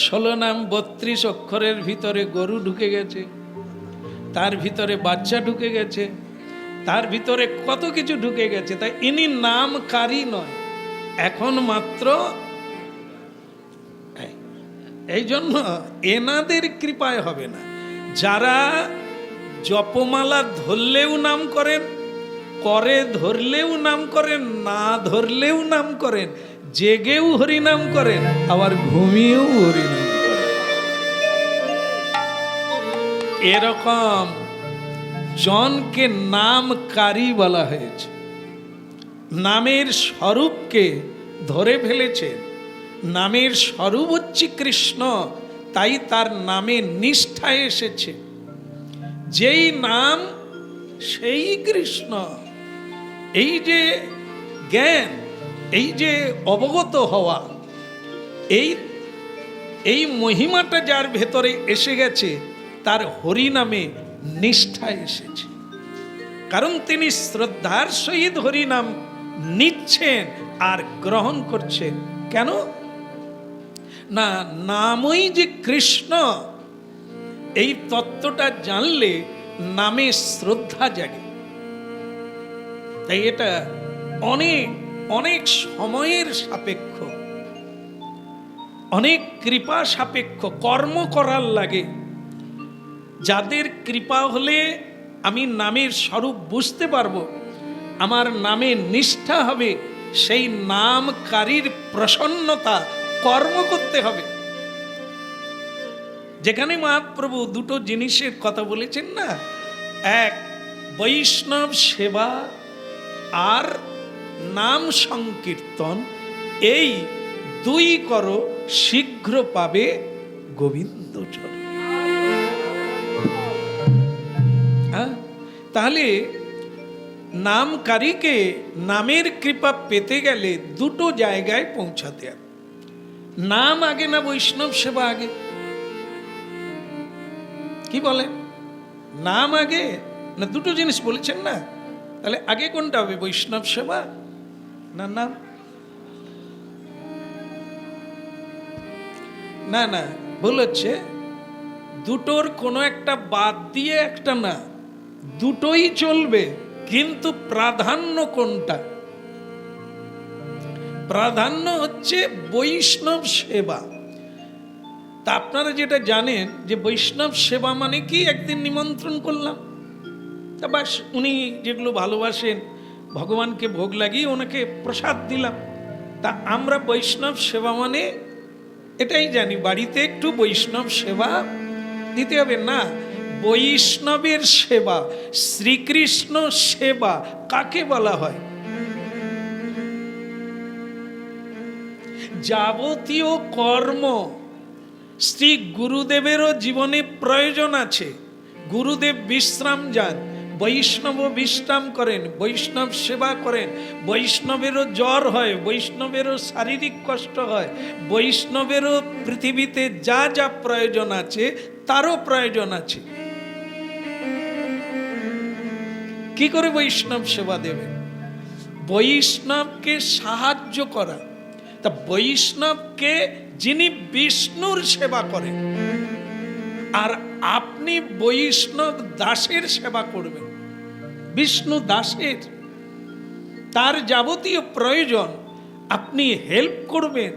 16 নাম 32 অক্ষরের ভিতরে গরু ঢুকে গেছে, তার ভিতরে বাচ্চা ঢুকে গেছে, তার ভিতরে কত কিছু ঢুকে গেছে। তাই ইনি নামকারী নয়, এখন মাত্র। এই জন্য এনাদের কৃপায় হবে না। যারা জপমালা ধরলেও নাম করেন, করে ধরলেও নাম করেন, না ধরলেও নাম করেন, জেগেও হরিনাম করেন, আবার ঘুমিয়েও হরিনাম করেন, এরকম জনকে নামকারী বলা হয়েছে। নামের স্বরূপকে ধরে ফেলেছেন। নামের স্বরূপ হচ্ছে কৃষ্ণ, তাই তার নামে নিষ্ঠা এসেছে। যেই নাম সেই কৃষ্ণ। এই যে জ্ঞান, এই যে অবগত হওয়া, এই মহিমাটা যার ভেতরে এসে গেছে, তার হরিনামে নিষ্ঠা এসেছে। কারণ তিনি শ্রদ্ধার সহিত হরিনাম নিচ্ছেন আর গ্রহণ করছেন। কেন না, নামই যে কৃষ্ণ, এই তত্ত্বটা জানলে নামে শ্রদ্ধা জাগে। তাই এটা অনেক অনেক সময়ের সাপেক্ষ, অনেক কৃপা সাপেক্ষ, কর্ম করার লাগে। যাদের কৃপা হলে আমি নামের স্বরূপ বুঝতে পারবো, আমার নামে নিষ্ঠা হবে, সেই নামকারীর প্রসন্নতা কর্ম করতে হবে। যেখানে মহাপ্রভু দুটো জিনিসের কথা বলেছেন না, এক বৈষ্ণব সেবা আর নাম সংকীর্তন, এই দুই করো শীঘ্র পাবে গোবিন্দ চরণ। তাহলে নামকারীকে নামের কৃপা পেতে গেলে দুটো জায়গায় পৌঁছাতে হবে। নাম আগে না বৈষ্ণব সেবা আগে? কি বলেন, নাম আগে না দুটো জিনিস বলেছেন না? তাহলে আগে কোনটা হবে, বৈষ্ণব সেবা না নাম? না না, ভুল হচ্ছে। দুটোর কোনো একটা বাদ দিয়ে একটা না, দুটোই চলবে, কিন্তু প্রাধান্য কোনটা? প্রাধান্য হচ্ছে বৈষ্ণব সেবা। তা আপনারা যেটা জানেন যে বৈষ্ণব সেবা মানে কি, একদিন নিমন্ত্রণ করলাম, তা বাস উনি যেগুলো ভালোবাসেন ভগবানকে ভোগ লাগিয়ে ওনাকে প্রসাদ দিলাম। তা আমরা বৈষ্ণব সেবা মানে এটাই জানি, বাড়িতে একটু বৈষ্ণব সেবা দিতে হবে। না, বৈষ্ণবের সেবা, শ্রীকৃষ্ণ সেবা কাকে বলা হয়? যাবতীয় কর্ম শ্রী গুরুদেবেরও জীবনে প্রয়োজন আছে। গুরুদেব বিশ্রাম যান, বৈষ্ণব বিশ্রাম করেন, বৈষ্ণব সেবা করেন। বৈষ্ণবেরও জ্বর হয়, বৈষ্ণবেরও শারীরিক কষ্ট হয়, বৈষ্ণবেরও পৃথিবীতে যা যা প্রয়োজন আছে তারও প্রয়োজন আছে। কি করে বৈষ্ণব সেবা দেবে? বৈষ্ণবকে সাহায্য করা। তা বৈষ্ণবকে যিনি বিষ্ণুর সেবা করেন, আর আপনি বৈষ্ণব দাসের সেবা করবেন, বিষ্ণু দাসের, তার যাবতীয় প্রয়োজন আপনি হেল্প করবেন,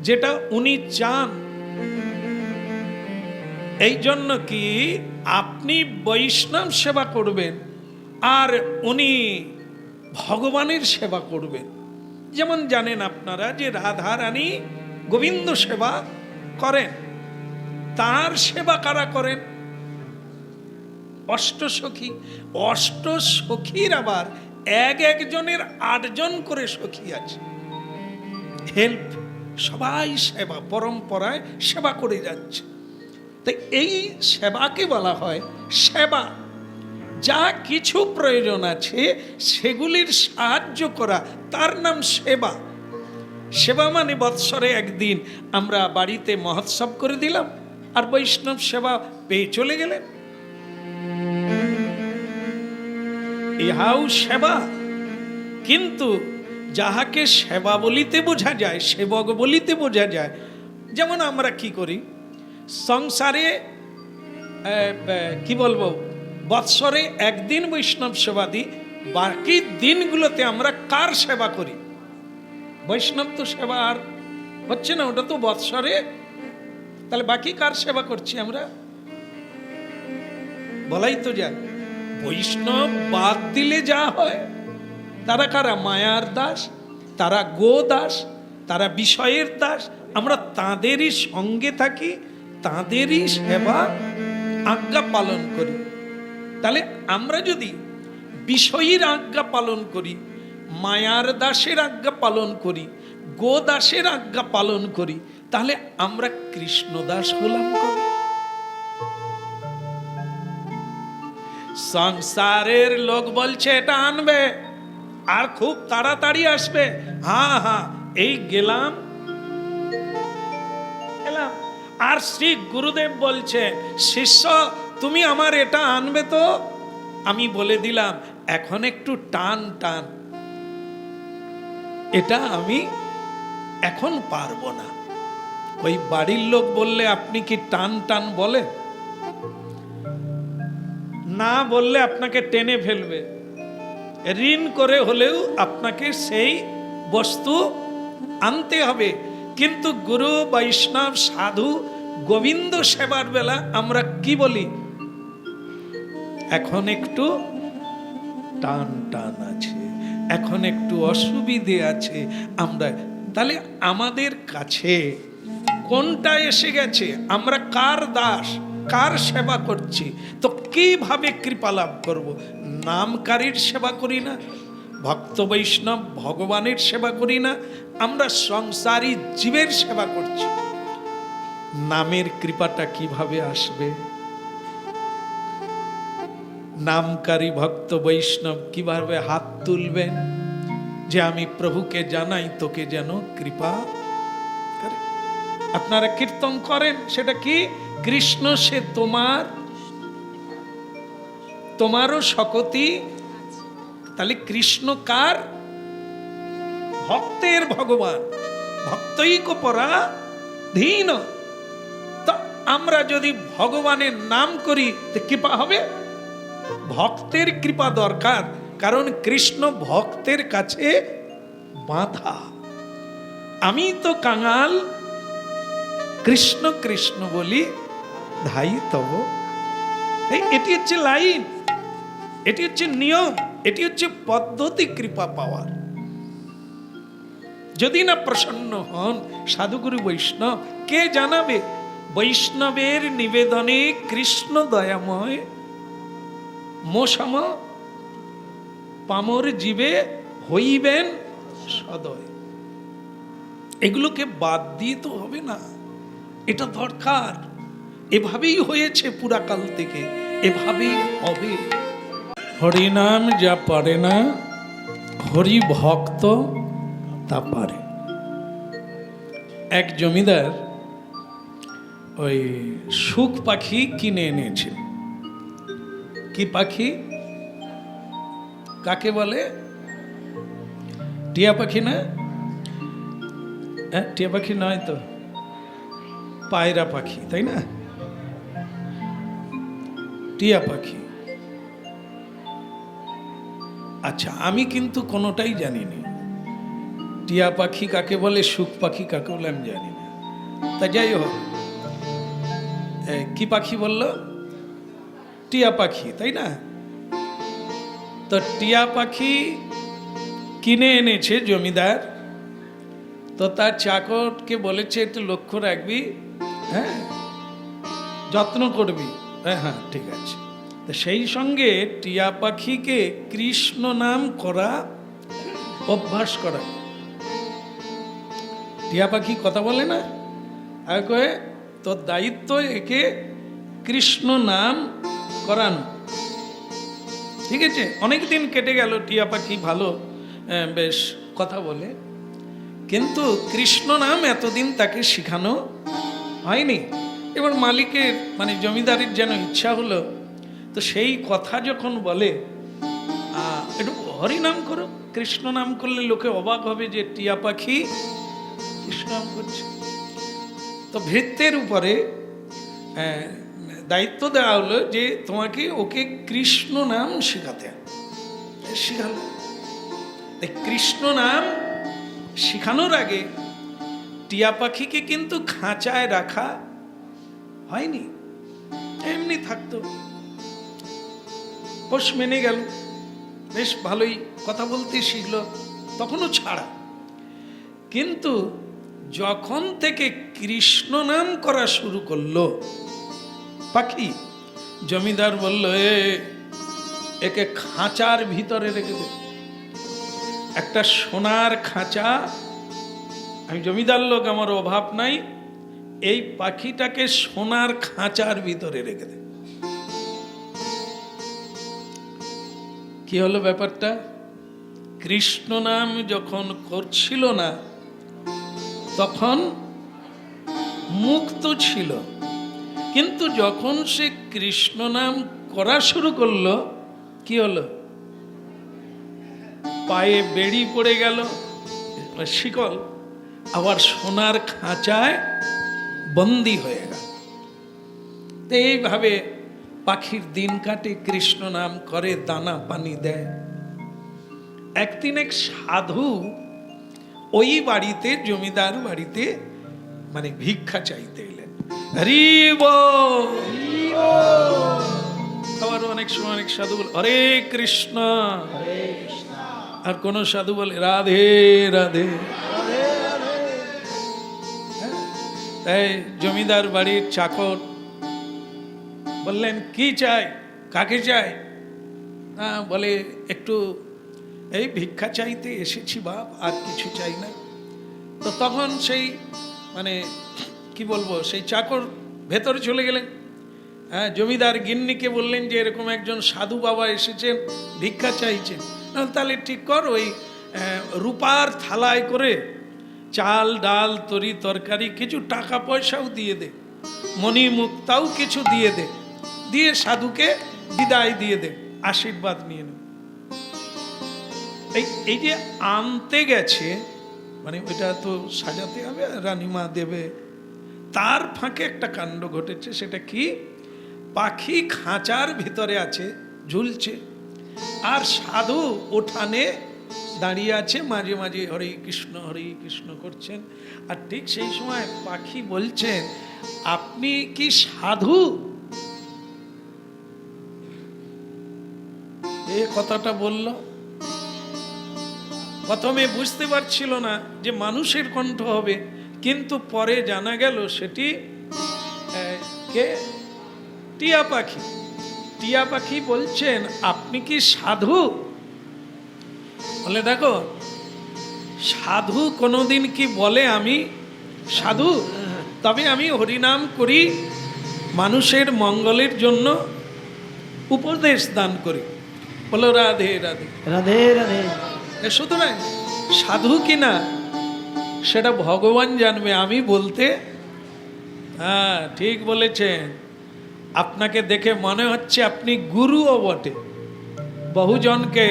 যেটা উনি চান। এই জন্য কি আপনি বৈষ্ণব সেবা করবেন আর উনি ভগবানের সেবা করবেন। যেমন জানেন আপনারা যে রাধা রানী গোবিন্দ সেবা করেন, তার সেবা কারা করেন? অষ্টসখী। অষ্টসখীর আবার একজনের 8 জন করে সখী আছে, হেল্প, সবাই সেবা পরম্পরায় সেবা করে যাচ্ছে। তাই এই সেবাকে বলা হয় সেবা। যা কিছু প্রয়োজন আছে সেগুলির সাহায্য করা, তার নাম সেবা। সেবা মানে বৎসরে একদিন আমরা বাড়িতে মহোৎসব করে দিলাম আর বৈষ্ণব সেবা পেয়ে চলে গেলেন, ইহাও সেবা। কিন্তু যাহাকে সেবা বলিতে বোঝা যায়, সেবক বলিতে বোঝা যায়, যেমন আমরা কি করি সংসারে, কি বলবো, বৎসরে একদিন বৈষ্ণব সেবা দিই, বাকি দিনগুলোতে আমরা কার সেবা করি? বৈষ্ণব তো সেবা আর হচ্ছে না, ওটা তো বৎসরে। তাহলে বাকি কার সেবা করছি আমরা? বলাই তো যায়, বৈষ্ণব বাদ দিলে যা হয়, তারা কারা? মায়ার দাস, তারা গো দাস, তারা বিষয়ের দাস। আমরা তাদেরই সঙ্গে থাকি, তাদেরই সেবা আজ্ঞা পালন করি। তাহলে আমরা যদি বিষয়ীর আজ্ঞা পালন করি, মায়ার দাসের আজ্ঞা পালন করি, গো দাসের আজ্ঞা পালন করি, তাহলে আমরা কৃষ্ণ দাস হলাম কবে? সংসারের লোক বলছে এটা আনবে আর খুব তাড়াতাড়ি আসবে, হ্যাঁ হ্যাঁ এই গেলাম। আর শ্রী গুরুদেব বলছে, শিষ্য তুমি আমার এটা আনবে তো? আমি বলে দিলাম এখন একটু টান টান, এটা আমি এখন পারবো না। ওই বাড়ির লোক বললে আপনি কি টান টান বলে? না বললে আপনাকে টেনে ফেলবে, ঋণ করে হলেও আপনাকে সেই বস্তু আনতে হবে। কিন্তু গুরু বৈষ্ণব সাধু গোবিন্দ সেবার বেলা আমরা কি বলি? এখন একটু টান টান আছে, এখন একটু অসুবিধে আছে আমরা। তাহলে আমাদের কাছে কোনটা এসে গেছে? আমরা কার দাস, কার সেবা করছি? তো কিভাবে কৃপা লাভ করব? নামকারীর সেবা করি না, ভক্ত বৈষ্ণব ভগবানের সেবা করি না, আমরা সংসারী জীবের সেবা করছি। নামের কৃপাটা কিভাবে আসবে? নামকারী ভক্ত বৈষ্ণব কিভাবে হাত তুলবেন যে আমি প্রভুকে জানাই, তোকে যেন কৃপা করে? আপনারা কীর্তন করেন, সেটা কি? কৃষ্ণ সে তোমার, তোমারও শকতি। তাহলে কৃষ্ণ কার? ভক্তের ভগবান, ভক্তৈক পরাধীন। তো আমরা যদি ভগবানের নাম করি তো কৃপা হবে? ভক্তের কৃপা দরকার, কারণ কৃষ্ণ ভক্তের কাছে বাঁধা। আমি তো কাঙাল, কৃষ্ণ কৃষ্ণ বলি ধাই তব। এটি হচ্ছে লাইন, এটি হচ্ছে নিয়ম, এটি হচ্ছে পদ্ধতি কৃপা পাওয়ার। যদি না প্রসন্ন হন সাধুগুরু বৈষ্ণব, কে জানাবে? বৈষ্ণবের নিবেদনে কৃষ্ণ দয়াময় মোসম পামর জীবে হইবেন সদয়। এগুলোকে বাদ দিয়ে তো হবে না, এটা দরকার। এভাবেই হয়েছে পুরাকাল থেকে, এভাবেই হবে। হরিনাম যা পারে না, হরি ভক্ত তা পারে। এক জমিদার ওই সুখ পাখি কিনে এনেছেন। কি পাখি? কাকে বলে? টিয়া পাখি না? টিয়া পাখি নয় তো, পায়রা পাখি, তাই না? টিয়া পাখি। আচ্ছা, আমি কিন্তু কোনোটাই জানি না। টিয়া পাখি কাকে বলে, সুখ পাখি কাকে বলে আমি জানি না। তা যাই হোক, কি পাখি বলল? টিয়া পাখি, তাই না? তো টিয়া পাখি কিনে এনেছে জমিদার। তো তার চাকরকে বলেছে একটু লক্ষ্য রাখবি, হ্যাঁ, যত্ন করবি। হ্যাঁ ঠিক আছে। তো সেই সঙ্গে টিয়া পাখিকে কৃষ্ণ নাম করা অভ্যাস করা। টিয়া পাখি কথা বলে না, আর কয়ে তোর দায়িত্ব একে কৃষ্ণ নাম করানো। ঠিক আছে, অনেকদিন কেটে গেল, টিয়া পাখি ভালো বেশ কথা বলে, কিন্তু কৃষ্ণ নাম এতদিন তাকে শেখানো হয়নি। এবার মালিকের মানে জমিদারের যেন ইচ্ছা হলো, তো সেই কথা যখন বলে একটু হরি নাম করো, কৃষ্ণ নাম করলে লোকে অবাক হবে যে টিয়া পাখি কৃষ্ণ নাম করছে। তো ভৃত্যের উপরে দায়িত্ব দেওয়া হলো যে তোমাকে ওকে কৃষ্ণ নাম শেখাতে শিখালো। কৃষ্ণ নাম শেখানোর আগে টিয়া পাখিকে কিন্তু খাঁচায় রাখা হয়নি, এমনি থাকতো। পোষ মেনে গেল, বেশ ভালোই কথা বলতে শিখলো, তখনও ছাড়া। কিন্তু যখন থেকে কৃষ্ণ নাম করা শুরু করলো পাখি, জমিদার বলল একে খাঁচার ভিতরে রেখে দে, একটা সোনার খাঁচা। আমি জমিদার লোক, আমার অভাব নাই, এই পাখিটাকে সোনার খাঁচার ভিতরে রেখে দে। কি হলো ব্যাপারটা? কৃষ্ণ নাম যখন করছিল না তখন মুক্ত ছিল, কিন্তু যখন সে কৃষ্ণ নাম করা শুরু করলো কি হলো? পায়ে বেড়ি পড়ে গেল, শিকল, আবার সোনার খাঁচায় বন্দী হয়ে গেল। তো এইভাবে পাখির দিন কাটে, কৃষ্ণ নাম করে, দানা পানি দেয়। একদিন এক সাধু ওই বাড়িতে, জমিদার বাড়িতে মানে ভিক্ষা চাইতে এলেন। হরি বল। আবার অনেক সময় অনেক সাধু বলে হরে কৃষ্ণ, আর কোন সাধু বলে রাধে রাধে। তাই জমিদার বাড়ির চাকর বললেন কি চাই, কাকে চাই? বলে একটু এই ভিক্ষা চাইতে এসেছি বাপ, আর কিছু চাই না। তো তখন সেই মানে কি বলবো, সেই চাকর ভেতরে চলে গেলেন। জমিদার গিন্নিকে বললেন যে এরকম একজন সাধু বাবা এসেছেন, ভিক্ষা চাইছেন। তাহলে ঠিক কর, ওই রূপার থালায় করে চাল ডাল তরি তরকারি, কিছু টাকা পয়সাও দিয়ে দে, মণি মুক্তাও কিছু দিয়ে দে, দিয়ে সাধুকে বিদায় দিয়ে দে, আশীর্বাদ নিয়ে নে। এই যে আনতে গেছে, মানে ওইটা তো সাজাতে হবে, রানীমা দেবে, তার ফাঁকে একটা কাণ্ড ঘটেছে। সেটা কি? পাখি খাঁচার ভিতরে আছে, ঝুলছে, আর সাধু উঠানে দাঁড়িয়ে আছে, মাঝে মাঝে হরে কৃষ্ণ করছেন। আর ঠিক সেই সময় পাখি বলছেন, আপনি কি সাধু? এ কথাটা বলল, প্রথমে বুঝতে পারছিল না যে মানুষের কণ্ঠ হবে, কিন্তু পরে জানা গেল সেটি কে? টিয়া পাখি। টিয়া পাখি বলছেন, আপনি কি সাধু? বলে দেখো, সাধু কোনোদিন কি বলে আমি সাধু? তবে আমি হরিনাম করি, মানুষের মঙ্গলের জন্য উপদেশ দান করি। বলো রাধে রাধে রাধে রাধে। সুতরাং সাধু কিনা সেটা ভগবান জানবে, আমি বলতে ঠিক বলেছেন। আপনাকে দেখে মনে হচ্ছে আপনি গুরুও বটে, বহুজনকে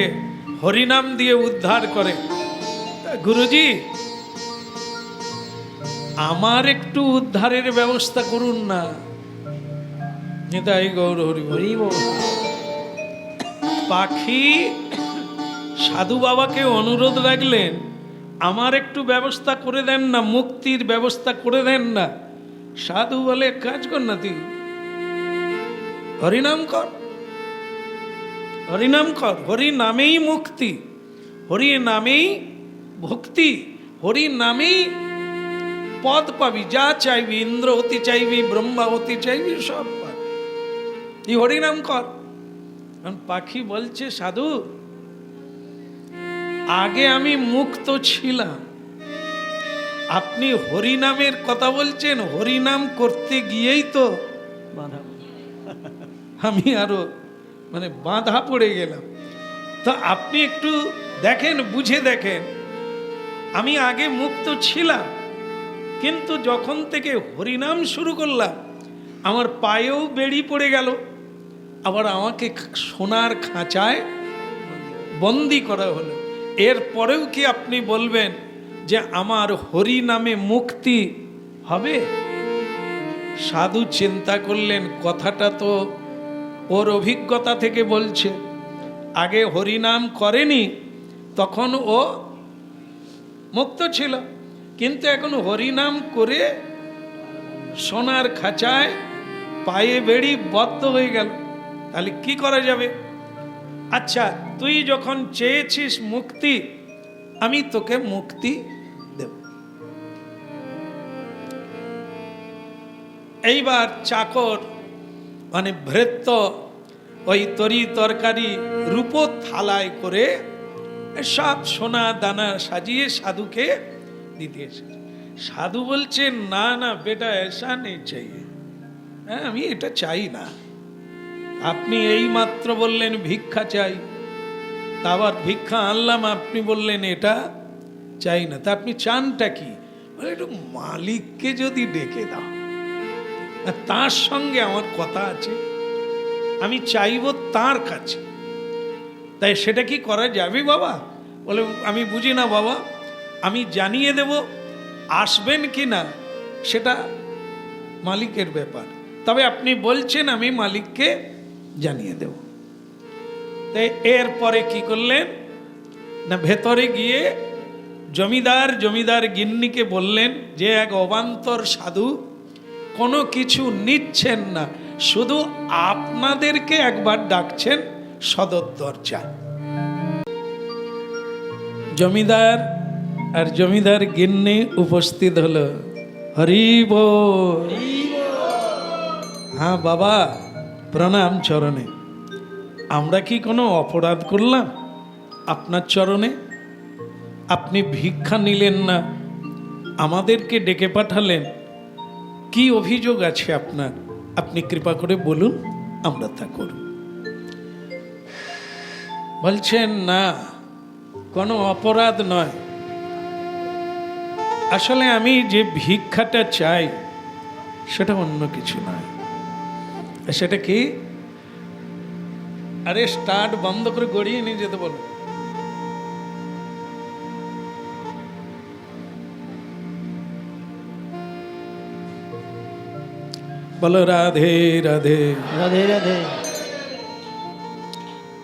হরিনাম দিয়ে উদ্ধার করে। গুরুজি, আমার একটু উদ্ধারের ব্যবস্থা করুন না। নিতাই গৌর হরি হরি। পাখি সাধু বাবাকে অনুরোধ রাখলেন, আমার একটু ব্যবস্থা করে দেন না, মুক্তির ব্যবস্থা করে দেন না। সাধু বলে, কাজ কর না, তুই হরিনাম কর, হরিনাম কর। হরি নামেই মুক্তি, হরি নামেই ভক্তি, হরি নামেই পদ পাবি, যা চাইবি, ইন্দ্র হতে চাইবি, ব্রহ্মা হতে চাইবি, সব পাবি, তুই হরিনাম কর। পাখি বলছে, সাধু আগে আমি মুক্ত ছিলাম, আপনি হরিনামের কথা বলছেন, হরিনাম করতে গিয়েই তো আমি আরো মানে বাঁধা পড়ে গেলাম। তো আপনি একটু দেখেন, বুঝে দেখেন, আমি আগে মুক্ত ছিলাম, কিন্তু যখন থেকে হরিনাম শুরু করলাম আমার পায়েও বেড়ি পড়ে গেল, আবার আমাকে সোনার খাঁচায় বন্দি করা হলো। এরপরেও কি আপনি বলবেন যে আমার হরি নামে মুক্তি হবে? সাধু চিন্তা করলেন কথাটা তো ওর অভিজ্ঞতা থেকে বলছে, আগে হরিনাম করেনি তখন ও মুক্ত ছিল, কিন্তু এখন হরিনাম করে সোনার খাঁচায় পায়ে বেড়ি বদ্ধ হয়ে গেল, তাহলে কি করা যাবে? আচ্ছা, তুই যখন চেয়েছিস মুক্তি, আমি তোকে মুক্তি দেব। এইবার চাকর মানে ভৃত্য ওই তরি তরকারি রূপো থালায় করে সব সোনা দানা সাজিয়ে সাধুকে দিতে এসেছে। সাধু বলছে, না না বেটা, এসা নেই চাই, হ্যাঁ আমি এটা চাই না। আপনি এই মাত্র বললেন ভিক্ষা চাই, তা আবার ভিক্ষা আনলাম, আপনি বললেন এটা চাই না, তা আপনি চানটা কি? বলে, একটু মালিককে যদি ডেকে দাও, তার সঙ্গে আমার কথা আছে, আমি চাইব তার কাছে, তাই সেটা কি করা যাবে বাবা? বলে, আমি বুঝি না বাবা, আমি জানিয়ে দেব, আসবেন কি না সেটা মালিকের ব্যাপার, তবে আপনি বলছেন আমি মালিককে জানিয়ে দেব। তাই এরপরে কি করলেন না, ভেতরে গিয়ে জমিদার গিন্নিকে বললেন যে এক অবান্তর সাধু কোনো কিছু নিচ্ছেন না, শুধু আপনাদেরকে একবার ডাকছেন সদর দরজায়। জমিদার আর জমিদার গিন্নি উপস্থিত হলো। হরি বল। হ্যাঁ বাবা, প্রণাম চরণে। আমরা কি কোনো অপরাধ করলাম আপনার চরণে? আপনি ভিক্ষা নিলেন না, আমাদেরকে ডেকে পাঠালেন, কি অভিযোগ আছে আপনার? আপনি কৃপা করে বলুন, আমরা তা করব। বলছেন না, কোনো অপরাধ নয়, আসলে আমি যে ভিক্ষাটা চাই সেটা অন্য কিছু নয়। সেটা কি? আরে স্টার্ট বন্ধ করে গড়িয়ে নিয়ে যেতে বলো। বলো রাধে রাধে রাধে রাধে।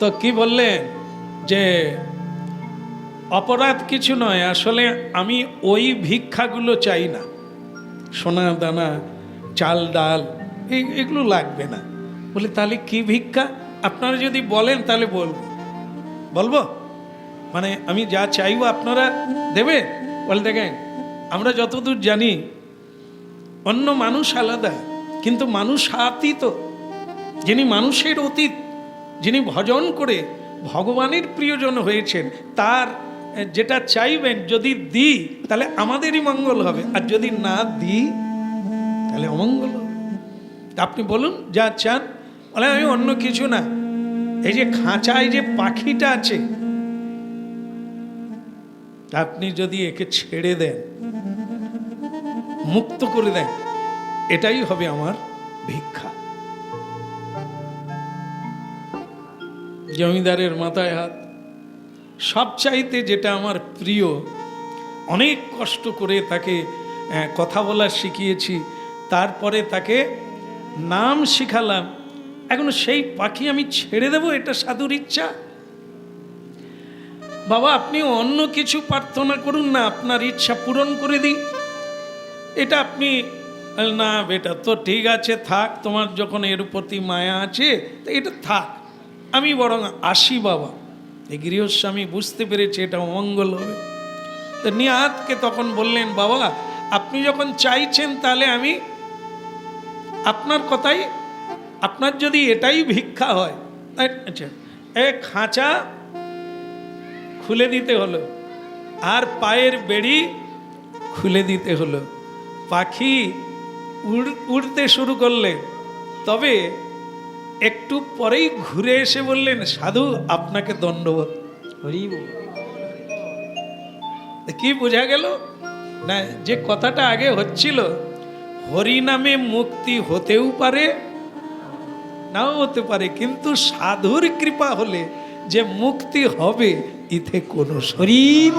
তো কি বললেন যে অপরাধ কিছু নয়, আসলে আমি ওই ভিক্ষাগুলো চাই না, সোনা দানা চাল ডাল এগুলো লাগবে না। বলে, তাহলে কি ভিক্ষা? আপনারা যদি বলেন তাহলে বলবো, মানে আমি যা চাইবো আপনারা দেবে? বলে, দেখেন আমরা যতদূর জানি অন্য মানুষ আলাদা, কিন্তু মানুষ আতীত, যিনি মানুষের অতীত, যিনি ভজন করে ভগবানের প্রিয়জন হয়েছেন, তার যেটা চাইবেন যদি দিই তাহলে আমাদেরই মঙ্গল হবে, আর যদি না দিই তাহলে অমঙ্গল হবে। আপনি বলুন যা চান। বলে, আমি অন্য কিছু না, এই যে খাঁচায় যে পাখিটা আছে, আপনি যদি একে ছেড়ে দেন, মুক্ত করে দেন, এটাই হবে আমার ভিক্ষা। জমিদারের মাথায় হাত। সবচাইতে যেটা আমার প্রিয়, অনেক কষ্ট করে তাকে কথা বলা শিখিয়েছি, তারপরে তাকে নাম শিখালাম, এখন সেই পাখি আমি ছেড়ে দেব? এটা সাধুর ইচ্ছা? বাবা, আপনি অন্য কিছু প্রার্থনা করুন না, আপনার ইচ্ছা পূরণ করে দিই। এটা আপনি, না বেটা তো ঠিক আছে, থাক, তোমার যখন এর প্রতি মায়া আছে তো এটা থাক, আমি বরং আসি বাবা। এই গৃহস্বামী বুঝতে পেরেছে এটা অমঙ্গল হবে, তো নিয়াতকে তখন বললেন, বাবা আপনি যখন চাইছেন তাহলে আমি আপনার কথাই, আপনার যদি এটাই ভিক্ষা হয়, আচ্ছা এক খাঁচা খুলে দিতে হলো, আর পায়ের বেড়ি খুলে দিতে হলো, পাখি উড়তে শুরু করলে, তবে একটু পরেই ঘুরে এসে বললেন, সাধু আপনাকে দণ্ডবোধ। কি বোঝা গেল না, যে কথাটা আগে হচ্ছিল, হরিনামে মুক্তি হতেও পারে নাও হতে পারে, কিন্তু সাধুর কৃপা হলে যে মুক্তি হবে ইথে কোনো শরীর।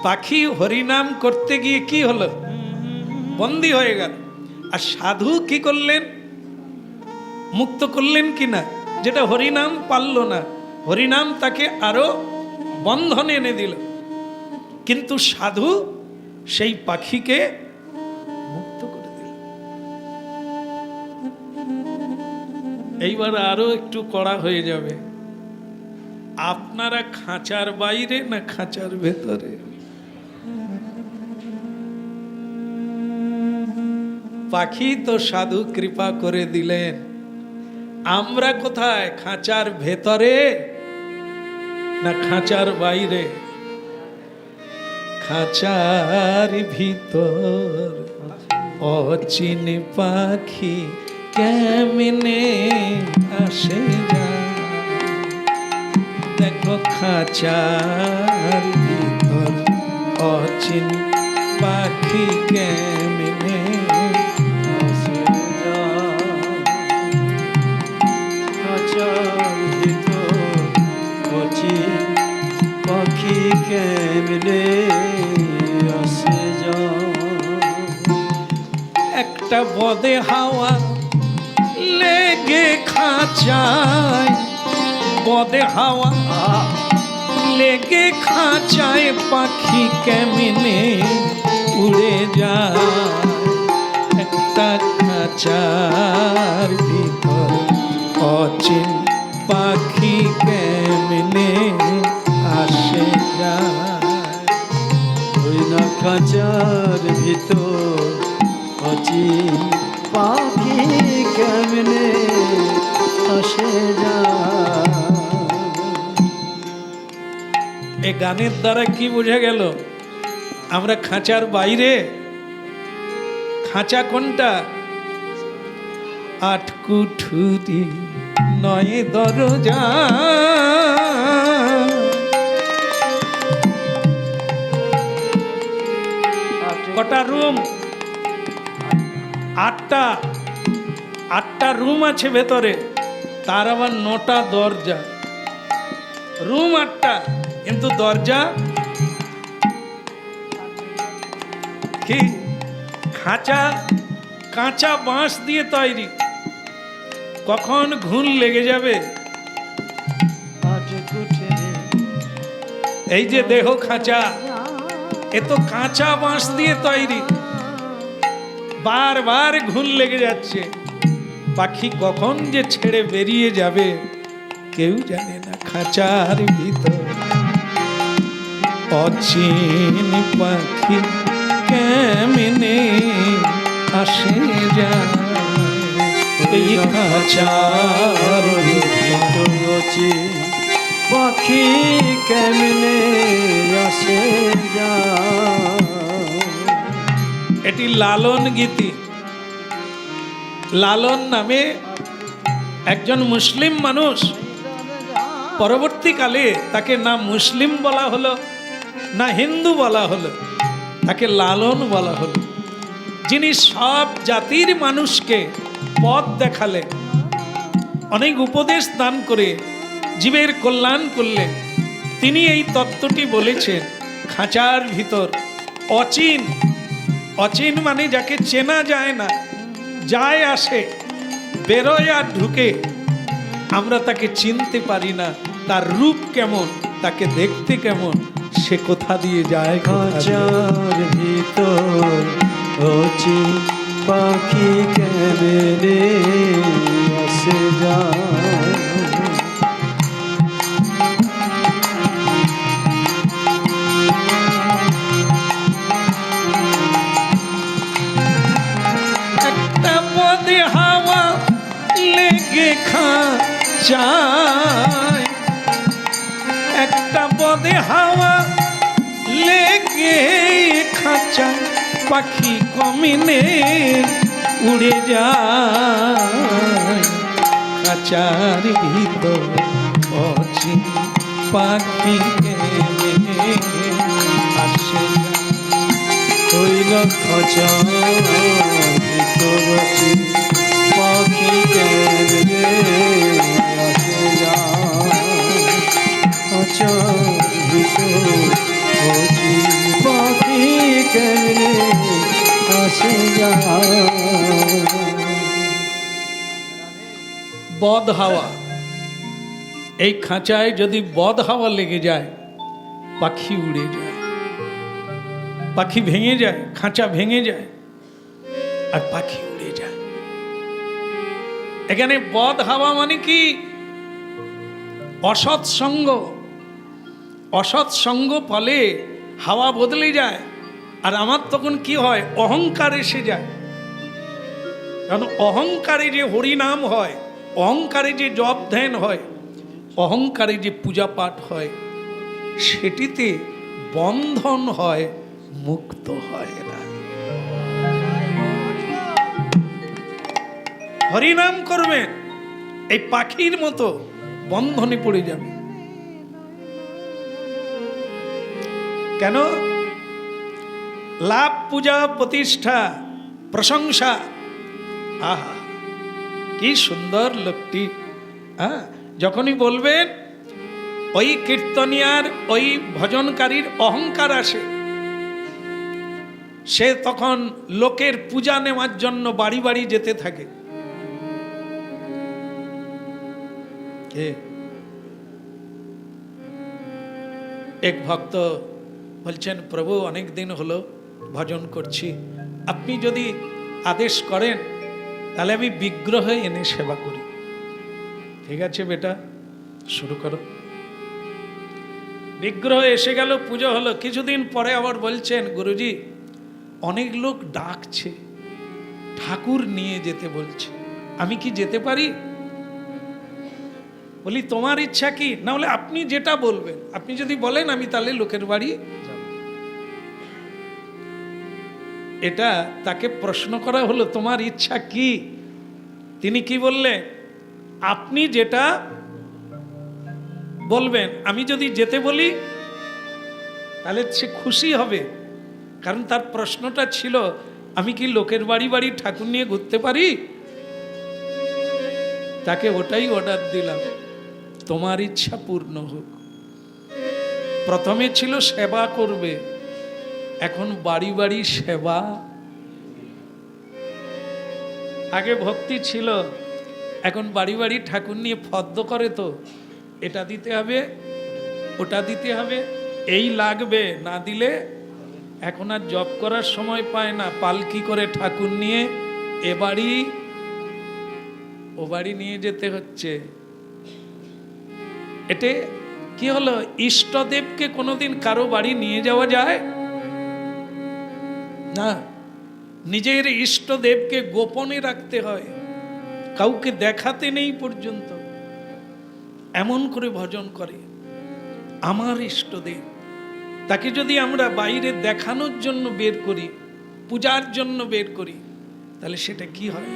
পাখি হরিনাম করতে গিয়ে কি হলো, বন্দী হয়ে গেল। আর সাধু কি করলেন, মুক্ত করলেন কিনা, যেটা হরিনাম পারল না, হরিনাম তাকে আরো বন্ধনে এনে দিল। কিন্তু সাধু সেই পাখিকে মুক্ত করে দিল। এইবার আরো একটু কড়া হয়ে যাবে, আপনারা খাঁচার বাইরে না খাঁচার ভেতরে? পাখি তো সাধু কৃপা করে দিলেন, আমরা কোথায়, খাঁচার ভেতরে না খাঁচার বাইরে? খাঁচার ভিতর অচিন পাখি কেমনে আসে যায়, দেখো খাঁচার ভিতর অচিন পাখি কেমনে আসে যায়, খাঁচার ভিতর অচিন পাখি কেমনে আসে যায়। একটা বদে হাওয়া লেগে খাঁচায়, বদে হাওয়া লেগে খাঁচায় পাখি কেমনে উড়ে যায়, একটা খাঁচার ভিতর অচিন পাখি কেমনে আসে যায়। ওই না খাঁচার ভিতর অচিন পাখি কেমনে আসে যায়। এই গানের দ্বারা কি বোঝা গেল, আমরা খাঁচার বাইরে? খাঁচা কোনটা? আট কুঠুরি নয় দরজা, কটা রুম? আটটা। আটটা রুম আছে ভেতরে, তার আবার 9টা দরজা। রুম 8টা, কিন্তু দরজা কি? খাঁচা কাঁচা বাঁশ দিয়ে তৈরি, কখন ঘুণ লেগে যাবে। এই যে দেহ খাঁচা, এ তো কাঁচা বাঁশ দিয়ে তৈরি, বারবার ঘুণ লেগে যাচ্ছে। পাখি কখন যে ছেড়ে বেরিয়ে যাবে কেউ জানে না। খাঁচার ভিতর অচিন পাখি কেমনে আসে যায়, এই খাঁচার ভিতর অচিন পাখি কেমনে আসে যায়। এটি লালন গীতি। লালন নামে একজন মুসলিম মানুষ, পরবর্তীকালে তাকে না মুসলিম বলা হলো না হিন্দু বলা হলো, তাকে লালন বলা হলো। যিনি সব জাতির মানুষকে পথ দেখালেন, অনেক উপদেশ দান করে জীবের কল্যাণ করলেন। তিনি এই তত্ত্বটি বলেছেন, খাঁচার ভিতর অচিন। অচিন মানে যাকে চেনা যায় না, যায় আসে, বেরোয় আর ঢুকে, আমরা তাকে চিনতে পারি না। তার রূপ কেমন, তাকে দেখতে কেমন, সে কোথা দিয়ে যায়। খাঁচার ভিতর অচিন পাখি কেমনে আসে যায়। একটা বদে হাওয়া লেগে খাঁচায়, একটা বদে হাওয়া লেগে খাঁচায় পাখি কমিনে উড়ে যায়। খাঁচার ভিতর অচিন পাখি কেমনে আসে যায়। হইল খাঁচার ভিতর অচিন পাখি কেমনে আসে যায়। খাঁচার ভিতর অচিন কেমনে আসে যায়। বদ হাওয়া, এই খাঁচায় যদি বদ হাওয়া লেগে যায় পাখি উড়ে যায়, পাখি ভেঙে যায়, খাঁচা ভেঙে যায় আর পাখি উড়ে যায়। এখানে বদ হাওয়া মানে কি? অসৎসঙ্গ। অসৎসঙ্গ ফলে হাওয়া বদলে যায়। আর আমার তখন কি হয়? অহংকার এসে যায়। কারণ অহংকারে যে হরিনাম হয়, অহংকারে যে জপ ধ্যান হয়, অহংকারে যে পূজা পাঠ হয়, সেটিতে বন্ধন হয়, মুক্ত হয় না। হরিনাম করবেন, এই পাখির মতো বন্ধনে পড়ে যাবে। কেন? লাভ, পূজা, প্রতিষ্ঠা, প্রশংসা, আহা কি সুন্দর লোকটি। হ্যাঁ, যখনই বলবেন ওই কীর্তনিয়ার, ওই ভজনকারীর অহংকার আসে। সে তখন লোকের পূজা নেওয়ার জন্য বাড়ি বাড়ি যেতে থাকে। এক ভক্ত বলছেন, প্রভু অনেক দিন হলো ভজন করছি, আপনি যদি আদেশ করেন তাহলে আমি বিগ্রহ এনে সেবা করি। ঠিক আছে বেটা, শুরু করো। বিগ্রহ এসে গেল, পুজো হলো। কিছুদিন পরে আবার বলছেন, গুরুজি অনেক লোক ডাকছে, ঠাকুর নিয়ে যেতে বলছে, আমি কি যেতে পারি? বলি তোমার ইচ্ছা কি? না হলে আপনি যেটা বলবেন, আপনি যদি বলেন আমি তাহলে লোকের বাড়ি যাব। এটা তাকে প্রশ্ন করা হলো, তোমার ইচ্ছা কি? তিনি কি বললেন? আপনি যেটা বলবেন, আমি যদি যেতে বলি তাহলে সে খুশি হবে। কারণ তার প্রশ্নটা ছিল, আমি কি লোকের বাড়ি বাড়ি ঠাকুর নিয়ে ঘুরতে পারি? তাকে ওটাই অর্ডার দিলাম, তোমার ইচ্ছা পূর্ণ হোক। প্রথমে ছিল সেবা করবে, এখন বাড়ি বাড়ি সেবা। আগে ভক্তি ছিল, এখন বাড়ি বাড়ি ঠাকুর নিয়ে ফদ্দ করে। তো এটা দিতে হবে, ওটা দিতে হবে, এই লাগবে, না দিলে এখন আর জব করার সময় পায় না। পালকি করে ঠাকুর নিয়ে এ বাড়ি ও বাড়ি নিয়ে যেতে হচ্ছে। এতে কি হলো? ইষ্টদেবকে কোনোদিন কারো বাড়ি নিয়ে যাওয়া যায় না। নিজের ইষ্টদেবকে গোপনে রাখতে হয়, কাউকে দেখাতে নেই পর্যন্ত। এমন করে ভজন করে আমার ইষ্টদেব। তাকে যদি আমরা বাইরে দেখানোর জন্য বের করি, পূজার জন্য বের করি, তাহলে সেটা কি হয়?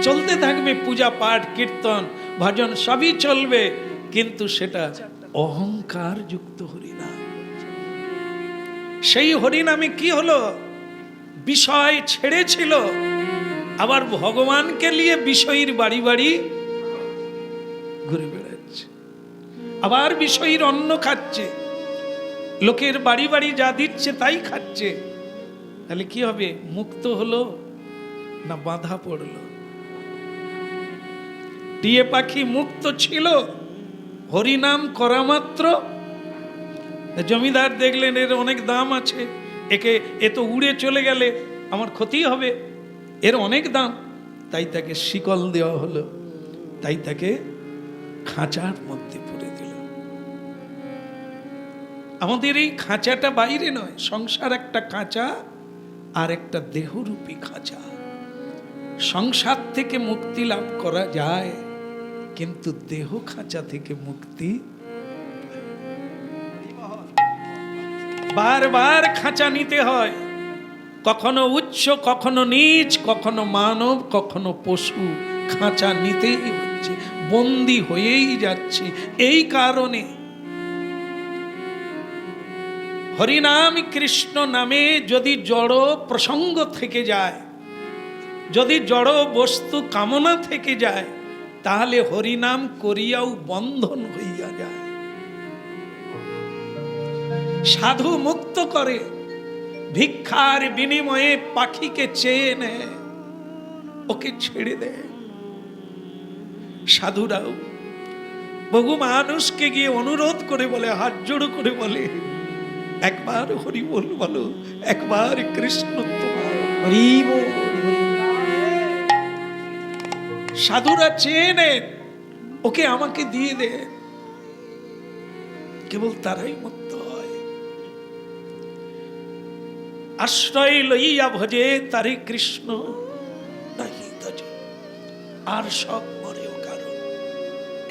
চলতে থাকবে পূজা পাঠ, কীর্তন, ভজন সবই চলবে, কিন্তু সেটা অহংকার যুক্ত হরিনাম। সেই হরিনামে কি হলো? বিষয় ছেড়েছিল, আবার ভগবানকে নিয়ে বিষয়ীর বাড়ি বাড়ি ঘুরে বেড়াচ্ছে, আবার বিষয়ীর অন্ন খাচ্ছে, লোকের বাড়ি বাড়ি যা দিচ্ছে তাই খাচ্ছে। তাহলে কি হবে? মুক্ত হলো না বাধা পড়লো? টিয়ে পাখি মুক্ত ছিল হরিনাম করা মাত্র। জমিদার দেখলেন এর অনেক দাম আছে, এ তো উড়ে চলে গেলে আমার ক্ষতি হবে, এর অনেক দাম, তাই তাকে শিকল দেওয়া হলো, তাই তাকে খাঁচার মধ্যে পুরে দিল। আমাদের এই খাঁচাটা বাইরে নয়, সংসার একটা খাঁচা আর একটা দেহরূপী খাঁচা। সংসার থেকে মুক্তি লাভ করা যায়, কিন্তু দেহ খাঁচা থেকে মুক্তি বারবার খাঁচা নিতে হয়। কখনো উচ্চ, কখনো নীচ, কখনো মানব, কখনো পশু, খাঁচা নিতেই হচ্ছে, বন্দী হয়েই যাচ্ছে। এই কারণে হরিনাম কৃষ্ণ নামে যদি জড় প্রসঙ্গ থেকে যায়, যদি জড় বস্তু কামনা থেকে যায়, তাহলে হরিনাম করিয়াও বন্ধন হইয়া যায়। সাধু মুক্ত করে, ভিক্ষার বিনিময়ে পাখিকে চেয়ে নেয়, ওকে ছেড়ে দেয়। সাধুরাও বহু মানুষকে গিয়ে অনুরোধ করে বলে, হাত জোড়ো করে বলে, একবার হরি বল বলো, একবার কৃষ্ণ তোমার। হরি বল, হরি বল। সাধুরা চেয়ে নেন, ওকে আমাকে দিয়ে দে। কেবল তারাই মুক্ত হয়। আশ্রয় লইয়া ভজে তারে কৃষ্ণ নাহি তজে। আর সব মরেও কারণ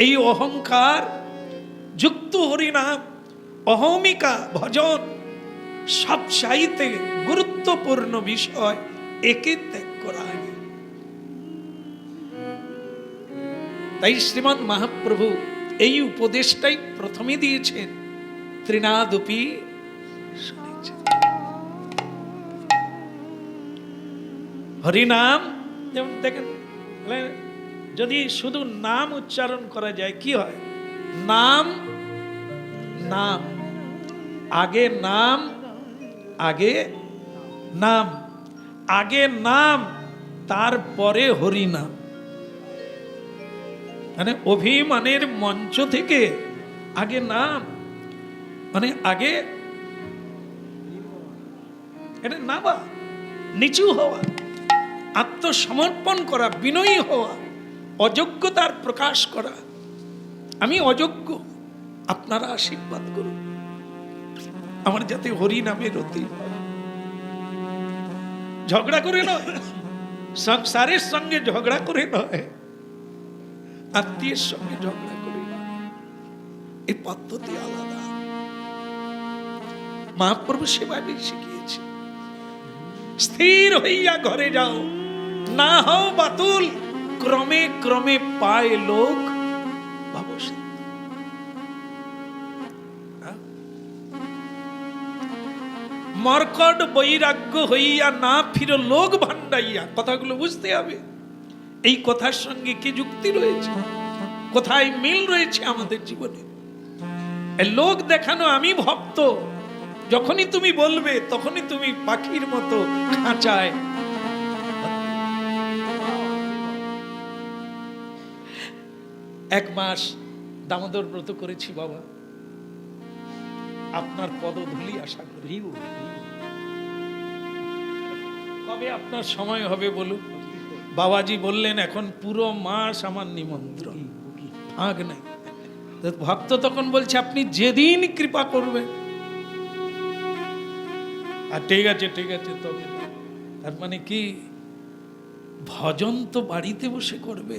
এই অহংকার যুক্ত হরিনাম, অহমিকা ভজন সবচাইতে গুরুত্বপূর্ণ বিষয়, একে ত্যাগ করা আগে। তাই শ্রীমৎ মহাপ্রভু এই উপদেশটাই প্রথমে দিয়েছেন, ত্রিনাদপি শুনেছেন। হরিনাম যেমন দেখেন, যদি শুধু নাম উচ্চারণ করা যায় কি হয়? নাম নাম, আগে নাম, আগে নাম, আগে নাম, তারপরে হরিনাম। মানে অভিমানের মঞ্চ থেকে আগে নাম, মানে আগে এটা নাবা, নিচু হওয়া, আত্মসমর্পণ করা, বিনয়ী হওয়া, অযোগ্যতার প্রকাশ করা। আমি অযোগ্য, আপনারা আশীর্বাদ করুন আমার যাতে হরি নামে রতি। ঝগড়া করে নয়, সংসারের সঙ্গে ঝগড়া করে নয়, আত্মীয়ের সঙ্গে ঝগড়া করে নয়, এই পদ্ধতি আলাদা। মহাপ্রভু সেভাবে শিখিয়েছে, স্থির হইয়া ঘরে যাও, না হও বাতুল, ক্রমে ক্রমে পায় লোক ভবসিদ্ধ। মর্কট বৈরাগ্য হইয়া না ফিরো লোক ভান্ডাইয়া। কথাগুলো বুঝতে হবে, এই কথার সঙ্গে কি যুক্তি রয়েছে, কোথায় মিল রয়েছে আমাদের জীবনে। লোক দেখানো আমি ভক্ত, যখনই তুমি বলবে তখনই তুমি পাখির মতো খাঁচায়। এক মাস দামোদর ব্রত করেছি বাবা, আপনার পদধূলি আশা করি। কবে আপনার সময় হবে বলুন? বাবাজি বললেন এখন পুরো মাস আমার নিমন্ত্রণ, ফাঁক নাই। ভক্ত তখন বলছে আপনি যেদিন কৃপা করবেন। আর ঠিক আছে ঠিক আছে, তবে তার মানে কি, ভজন তো বাড়িতে বসে করবে,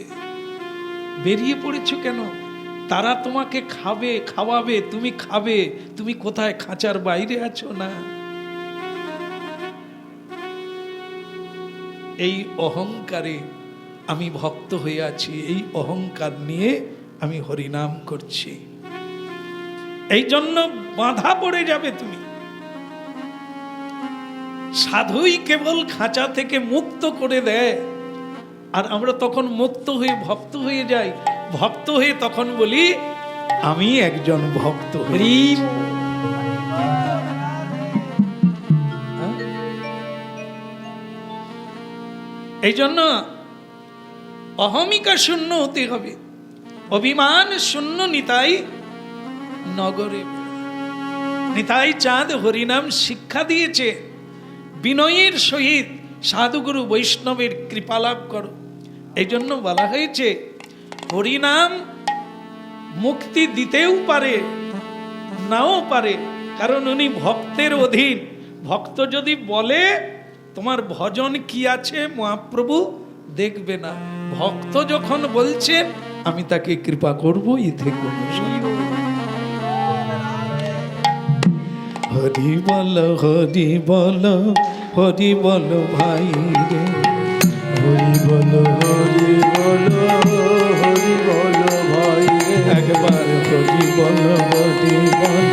বেরিয়ে পড়েছো কেন? তারা তোমাকে খাবে, খাওয়াবে, তুমি খাবে, তুমি কোথায় খাঁচার বাইরে আছো? না, এই অহংকারে আমি ভক্ত হয়ে আছি, এই অহংকার নিয়ে আমি হরিনাম করছি, এই জন্য বাধা পড়ে যাবে তুমি। সাধুই কেবল খাঁচা থেকে মুক্ত করে দেয়, আর আমরা তখন মুক্ত হয়ে ভক্ত হয়ে যাই। ভক্ত হয়ে তখন বলি আমি একজন ভক্ত। এই জন্য অহমিকা শূন্য হতে হবে, অভিমান শূন্য। নিতাই নগরে, নিতাই চাঁদ হরিনাম শিক্ষা দিয়েছে, বিনয়ের সহিত সাধুগুরু বৈষ্ণবের কৃপা লাভ করো। এই জন্য বলা হয়েছে হরিনাম মুক্তি দিতেও পারে, নাও পারে, কারণ উনি ভক্তের অধীন। ভক্ত যদি বলে তোমার ভজন কি আছে, মহাপ্রভু দেখবে না। ভক্ত যখন বলছেন আমি তাকে কৃপা করব, ইথে কোনো হরি বল, হরি বল, হরি বল ভাই রে, হরি বল, হরি বল, হরি বল ভাই রে। একবার হরি বল, হরি বল,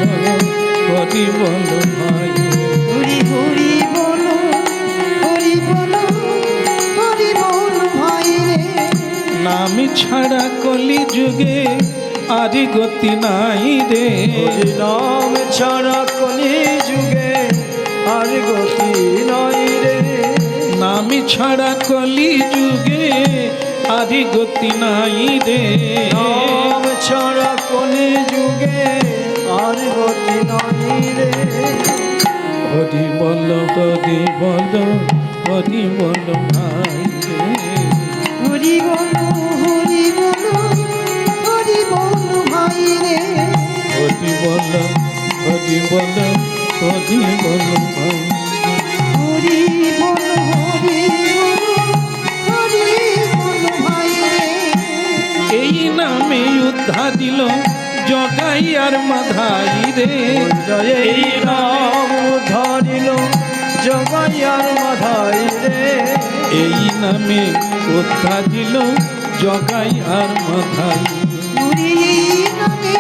হরি বল ভাই। হরি হরি বল, হরি বল, হরি বল ভাই রে। নাম ছাড়া কলি যুগে আর গতি নাই রে, হরি নাম ছাড়া কলি যুগে আর গতি নাই রে। নামি ছাড়া কলি যুগে আদি গতি নাই রে। নাম ছাড়া কলি যুগে আর গতি নাই রে। হরি বল হরি বল হরি বল ভাই রে। হরি বল হরি বল হরি বল ভাই রে। হরি বল হরি বল হরি বল ভাই। হরি বল হরি বল হরি বল ভাই রে। এই নামে উদ্ধার দিল জগাই আর মাধাই রে। এই নাম ধরিল জগাইয়ার মাধাই রে। এই নামে উদ্ধার দিল জগাই আর মাধাই। হরি নামে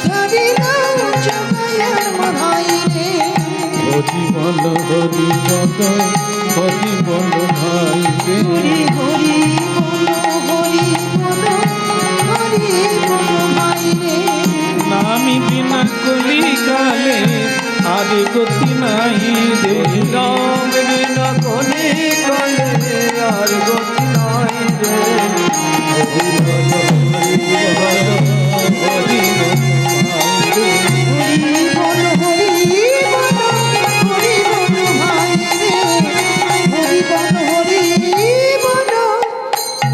ধরিল জগাইয়ার মাধাই রে। হরি বল হরি বল হরি বল ভাই রে। হরি হরি বল হরি বল হরি বল ভাই রে। নামি বিনা কলি কালে আরে গতি নাই রে। নাম বিনা কলি কালে আর গতি নাই রে। হরি বল হরি বল হরি বল ভাই রে। হরি বল হরি বল হরি বল ভাই রে। হরি বল হরি বল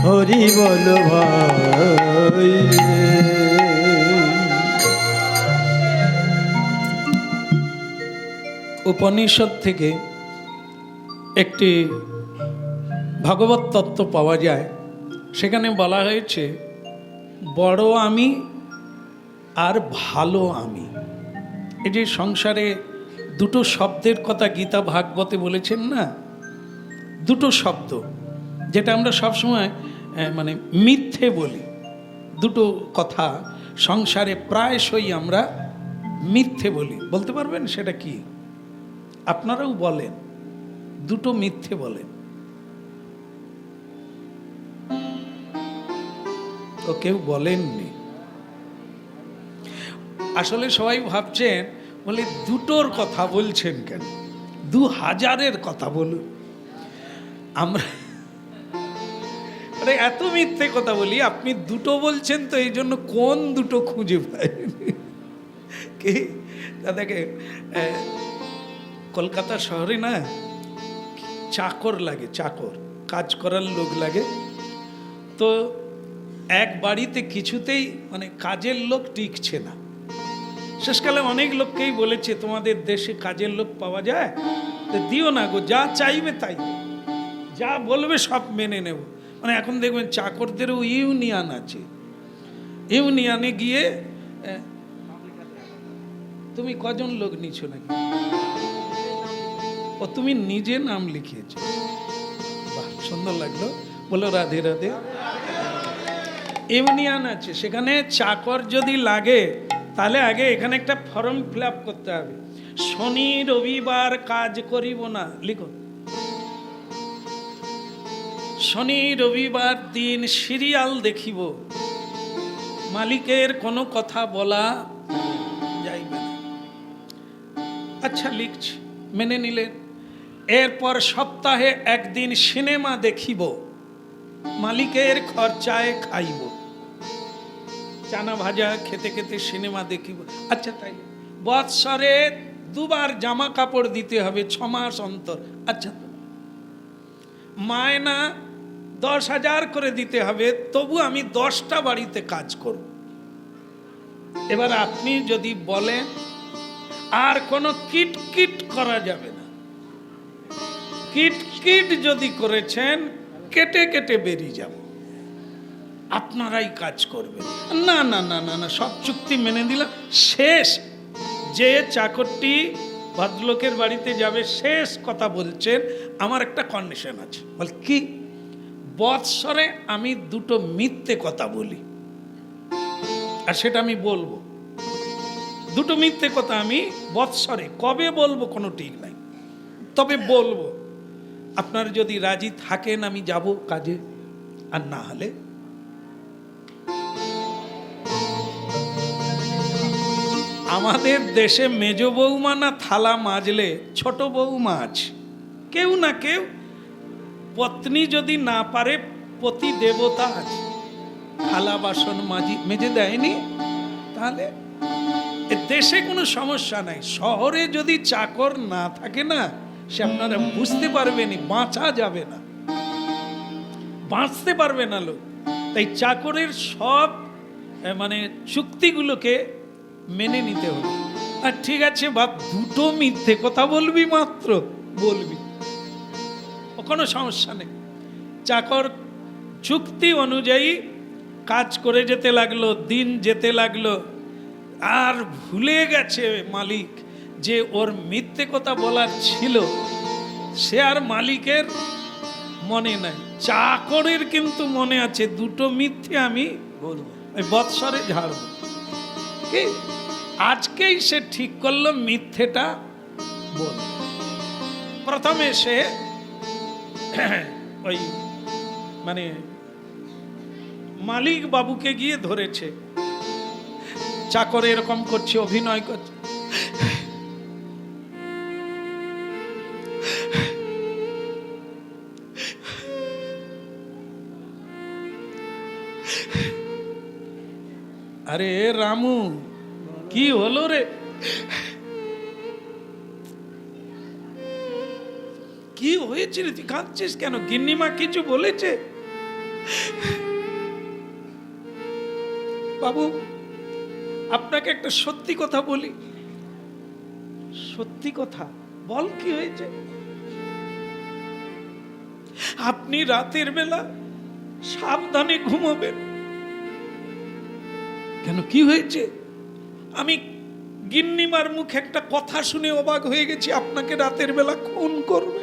হরি বল ভাই রে। উপনিষদ থেকে একটি ভাগবত তত্ত্ব পাওয়া যায়। সেখানে বলা হয়েছে বড় আমি আর ভালো আমি। এই যে সংসারে দুটো শব্দের কথা গীতা ভাগবতে বলেছেন না, দুটো শব্দ যেটা আমরা সবসময় মানে মিথ্যে বলি। দুটো কথা সংসারে প্রায়শই আমরা মিথ্যে বলি। বলতে পারবেন সেটা কি? আপনারাও বলেন, দুটো মিথ্যে বলেন। তো কেউ বলেননি। আসলে সবাই ভাবছেন বলে দুটোর কথা বলছেন কেন, 2000-এর কথা বলুন। আমরা আরে এত মিথ্যে কথা বলি, আপনি দুটো বলছেন তো এই জন্য কোন দুটো খুঁজে পাই কি দাদাকে। কলকাতা শহরে না চাকর লাগে, চাকর কাজ করার লোক লাগে। তো এক বাড়িতে কিছুতেই মানে কাজের লোক টিকছে না। শেষকালে অনেক লোককেই বলেছে তোমাদের দেশে কাজের লোক পাওয়া যায় তো দিও না গো, যা চাইবে তাই, যা বলবে সব মেনে নেব। মানে এখন দেখবেন চাকরদেরও ইউনিয়ন আছে। ইউনিয়নে গিয়ে তুমি কজন লোক নিছো নাকি? ও তুমি নিজে নাম লিখিয়েছ, বাহ সুন্দর লাগলো, বলো রাধে রাধে। ইউনিয়ন আছে, সেখানে চাকর যদি লাগে তাহলে আগে এখানে একটা ফর্ম ফিল আপ করতে হবে। শনি রবিবার কাজ করিব না, লিখো। শনি রবিবার দিন সিরিয়াল দেখিব, মালিকের কোনো কথা বলা যাইবে না। আচ্ছা লিখছি, মেনে নিলেন। এরপর সপ্তাহে একদিন সিনেমা দেখিব, মালিকের খরচায় খাইব। চানা ভাজা খেতে খেতে সিনেমা দেখিব, আচ্ছা তাই। বৎসরে 2 বার জামা কাপড় দিতে হবে 6 মাস অন্তর, আচ্ছা। মায়না 10,000 করে দিতে হবে, তবু আমি 10টা বাড়িতে কাজ করব। এবার আপনি যদি বলেন আর কোনো কিটকিট করা যাবে না, কিটকিট যদি করেছেন কেটে কেটে বেরিয়ে যাব, আপনারাই কাজ করবেন। না না না না না, সব চুক্তি মেনে দিলাম। শেষ যে চাকরটি ভদ্রলোকের বাড়িতে যাবে শেষ কথা বলছেন, আমার একটা কন্ডিশন আছে। বল কি? বৎসরে আমি 2টো মিথ্যে কথা বলি, আর সেটা আমি বলবো। 2টো মিথ্যে কথা আমি বৎসরে, কবে বলবো কোনো ঠিক নাই, তবে বলবো। আপনার যদি রাজি থাকেন আমি যাব কাজে, আর না হলে আমাদের দেশে মেজ বৌমা না থালা মাজলে ছোট বৌমা আছে, কেউ না কেউ। পত্নী যদি না পারে, পতি দেবতা আছে, থালা বাসন মেজে দেয়নি। তাহলে এ দেশে কোনো সমস্যা নাই। শহরে যদি চাকর না থাকে না, সে আপনারা বুঝতে পারবেনি, বাঁচা যাবে না, বাঁচতে পারবে না লোক। তাই চাকরের সব মানে চুক্তিগুলোকে মেনে নিতে হবে। আর ঠিক আছে বাপ, দুটো মিথ্যে কথা বলবি, মাত্র বলবি, কোনো সমস্যা নেই। চাকর চুক্তি অনুযায়ী কাজ করে যেতে লাগলো, দিন যেতে লাগলো, আর ভুলে গেছে মালিক যে ওর মিথ্যে কথা বলার ছিল, সে আর মালিকের মনে নাই। চাকরের কিন্তু মনে আছে, দুটো মিথ্যে আমি বলবো, ওই বৎসরে ঝাড়ব। কি আজকেই সে ঠিক করলো মিথ্যেটা বল। প্রথমে সে ওই মানে মালিক বাবুকে গিয়ে ধরেছে, চাকর এরকম করছে, অভিনয় করছে। আরে রামু, কি হলো রে? কি হয়েছিল? তুই কাঁদছিস কেন? গিন্নিমা কিছু বলেছে? বাবু, আপনাকে একটা সত্যি কথা বলি। সত্যি কথা বল, কি হয়েছে? আপনি রাতের বেলা সাবধানে ঘুমাবেন। কেন, কি হয়েছে? আমি গিন্নিমার মুখে একটা কথা শুনে অবাক হয়ে গেছি, আপনাকে রাতের বেলা খুন করবে।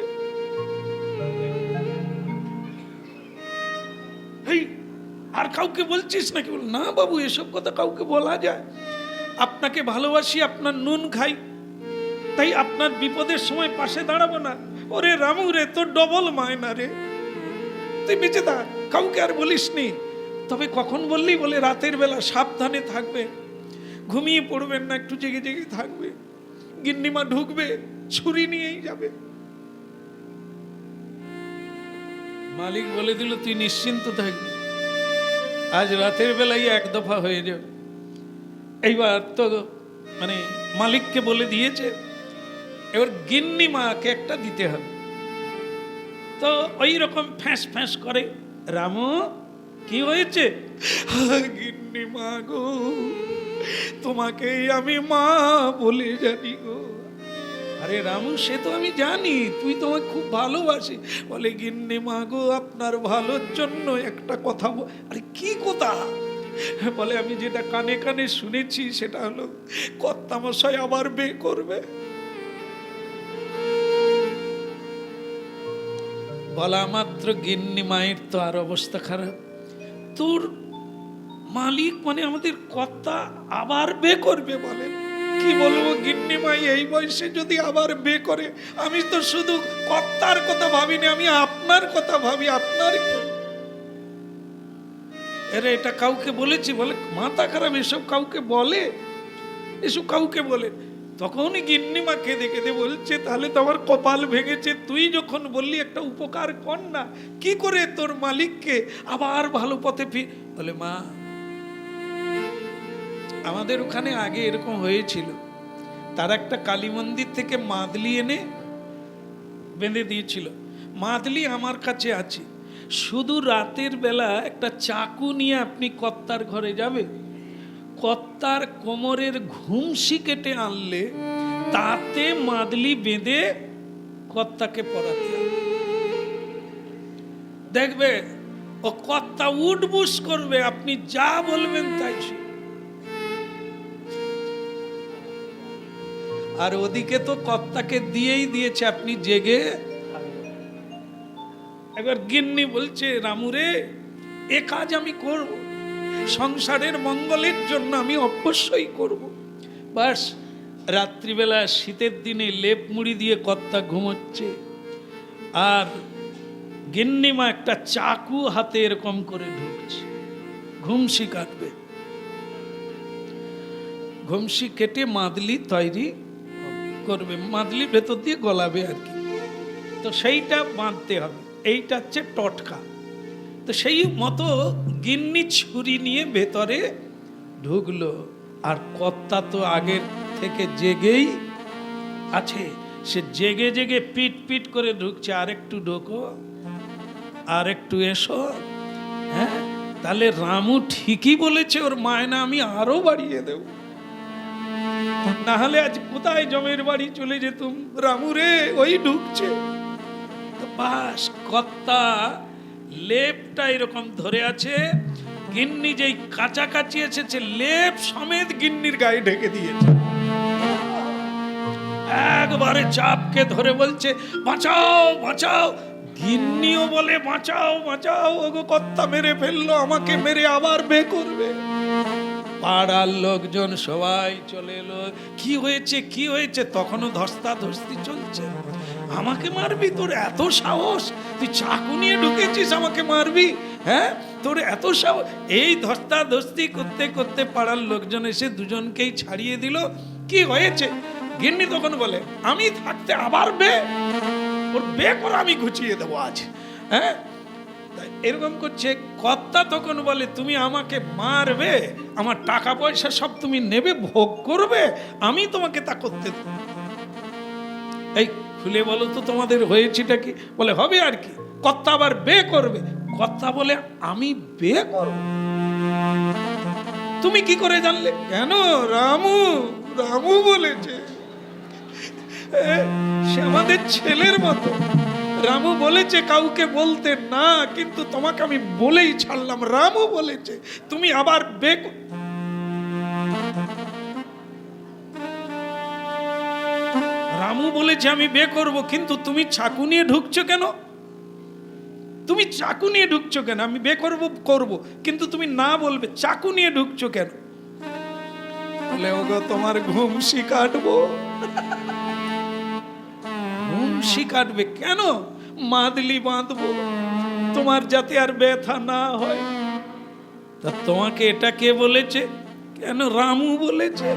আর কাউকে বলছিস নাকি? বল না বাবু, এসব কথা কাউকে বলা যায়? আপনাকে ভালোবাসি, আপনার নুন খাই, তাই আপনার বিপদের সময় পাশে দাঁড়াবো না? ওরে রামু রে, তোর ডবল মায়না রে, তুই বেঁচে থাক, কাউকে আর বলিস নি। তবে কখন বললি? বলে রাতের বেলা সাবধানে থাকবে, ঘুমিয়ে পড়বেন না, একটু জেগে জেগে থাকবে। গিন্নিমা ঢুকবে, ছুরি নিয়েই যাবে। মালিক বলে দিল, তুই নিশ্চিন্ত থাকবি, আজ রাতের বেলায় এক দফা হয়ে যাবে। এইবার তো মানে মালিককে বলে দিয়েছে, এবার গিন্নিমাকে একটা দিতে হবে। তো ওই রকম ফ্যাঁস ফ্যাঁস করে, রামু কি হয়েছে? গিন্নিমা গো, তোমাকেই আমি মা বলে জানি গো। আরে রামু, সে তো আমি জানি, তুই তোমাকে খুব ভালোবাসি। বলে গিন্নিমা গো, আপনার ভালোর জন্য একটা কথা। আরে কি কথা? বলে আমি যেটা কানে কানে শুনেছি সেটা হলো, কর্তামশাই আবার বিয়ে করবে। বলা মাত্র গিন্নি মায়ের তো আর অবস্থা খারাপ। তোর মালিক মানে আমাদের কর্তা আবার বিয়ে করবে? বলে কি বলবো, গিন্নি মাই এই বয়সে যদি আবার বিয়ে করে? আমি তো শুধু কর্তার কথা ভাবিনি, আমি আপনার কথা ভাবি। আপনার কি? আরে এটা কাউকে বলেছি? বলে মাথা খারাপ, এসব কাউকে বলে? এসব কাউকে বলে? তখনই গিন্নিমা কেঁদে কেঁদে বলছে, তাহলে তো আমার কপাল ভেঙেছে। তুই যখন বললি একটা উপকার কর না, কি করে তোর মালিককে আবার ভালো পথে বলে মা, আমাদের ওখানে আগে এরকম হয়েছিল, তার একটা কালী মন্দির থেকে মাদলি এনে বেঁধে দিয়েছিল। মাদলি আমার কাছে আছে। শুধু রাতের বেলা একটা চাকু নিয়ে আপনি কর্তার ঘরে যাবে, কর্তার কোমরের ঘুমসি কেটে আনলে তাতে মাদলি বেঁধে কর্তাকে পরাতে হবে। দেখবে ও কর্তা উঠবুস করবে, আপনি যা বলবেন তাই। আর ওদিকে তো কর্তাকে দিয়েই দিয়েছে, আপনি জেগে। এবার গিন্নি বলছে, রামুরে, এ কাজ আমি করব, সংসারের মঙ্গলের জন্য আমি অবশ্যই করব। বাস রাত্রিবেলা শীতের দিনে লেপ মুড়ি দিয়ে কর্তা ঘুমোচ্ছে, আর গিন্নিমা একটা চাকু হাতে এরকম করে ঢুকছে, ঘুমসি কাটবে। ঘুমসি কেটে মাদলি তৈরি করবে, মাদলি ভেতর দিয়ে গলাবে আর কি। তো সেইটা বাঁধতে হবে, এইটা হচ্ছে টটকা। তো সেই মতো গিন্নি ছুরি নিয়ে ভেতরে ঢুকলো, আর কর্তা তো আগের থেকে জেগেই আছে, সে জেগে জেগে পিট পিট করে ঢুকছে, আর একটু ঢোকো, আর একটু এসো। হ্যাঁ, তাহলে রামু ঠিকই বলেছে, ওর মায়না আমি আরো বাড়িয়ে দেব, না হলে আজ কোথায় জমের বাড়ি চলে যেতুম। রামু রে, ওই ঢুকছে। তো বাস, কর্তা লেপটা এরকম ধরে আছে, গিন্নি যেই কাছাকাছি এসেছে লেপ সমেত গিন্নির গায়ে ঢেকে দিয়েছে। একবারে চাপকে ধরে বলছে বাঁচাও বাঁচাও। গিন্নিও বলে বাঁচাও বাঁচাও, ওগো কর্তা মেরে ফেললো আমাকে, মেরে আবার বে করবে। পাড়ার লোকজন সবাই চলে এলো, কি হয়েছে কি হয়েছে? তখনও ধস্তাধস্তি চলছে। আমাকে মারবি? তোর এত সাহস? তুই চাকু নিয়ে ঢুকেছিস, আমাকে মারবি? হ্যাঁ, তোর এত সাহস? এই ধস্তাধস্তি করতে করতে পাড়ার লোকজন এসে দুজনকেই ছাড়িয়ে দিল। কি হয়েছে? গিন্নি তখন বলে আমি থাকতে আবার বে, ওর বে করে আমি ঘুচিয়ে দেবো আজ। হ্যাঁ, এরকম করছে। কর্তা তখন বলে তুমি আমাকে মারবে, আমার টাকা পয়সা সব তুমি নেবে, ভোগ করবে, আমি তোমাকে তা করতে দেব। এই খুলে বলো তো তোমাদের হয়েছেটা কি? বলে হবে আর কি, কর্তা আবার বে করবে। কর্তা বলে আমি বে করব? তুমি কি করে জানলে? কেন? রামু, রামু বলেছে। সে আমাদের ছেলের মতো। রামু বলেছে কাউকে বলতে না, কিন্তু তোমাকে আমি বলেই ছাড়লাম। রামু বলেছে তুমি আবার রামু বলেছে আমি বে করব, কিন্তু তুমি চাকু নিয়ে ঢুকছো কেন? তুমি চাকু নিয়ে ঢুকছো কেন? আমি বে করব করব, কিন্তু তুমি না বলবে, চাকু নিয়ে ঢুকছো কেন? বলে ওগো তোমার ঘুমসি কাটবো। ঘুমসি কাটবে কেন? মাদলি বাঁধবো তোমার, যাতে আর ব্যথা না হয়। তা তোমাকে এটা কে বলেছে? কেন? রামু বলেছে।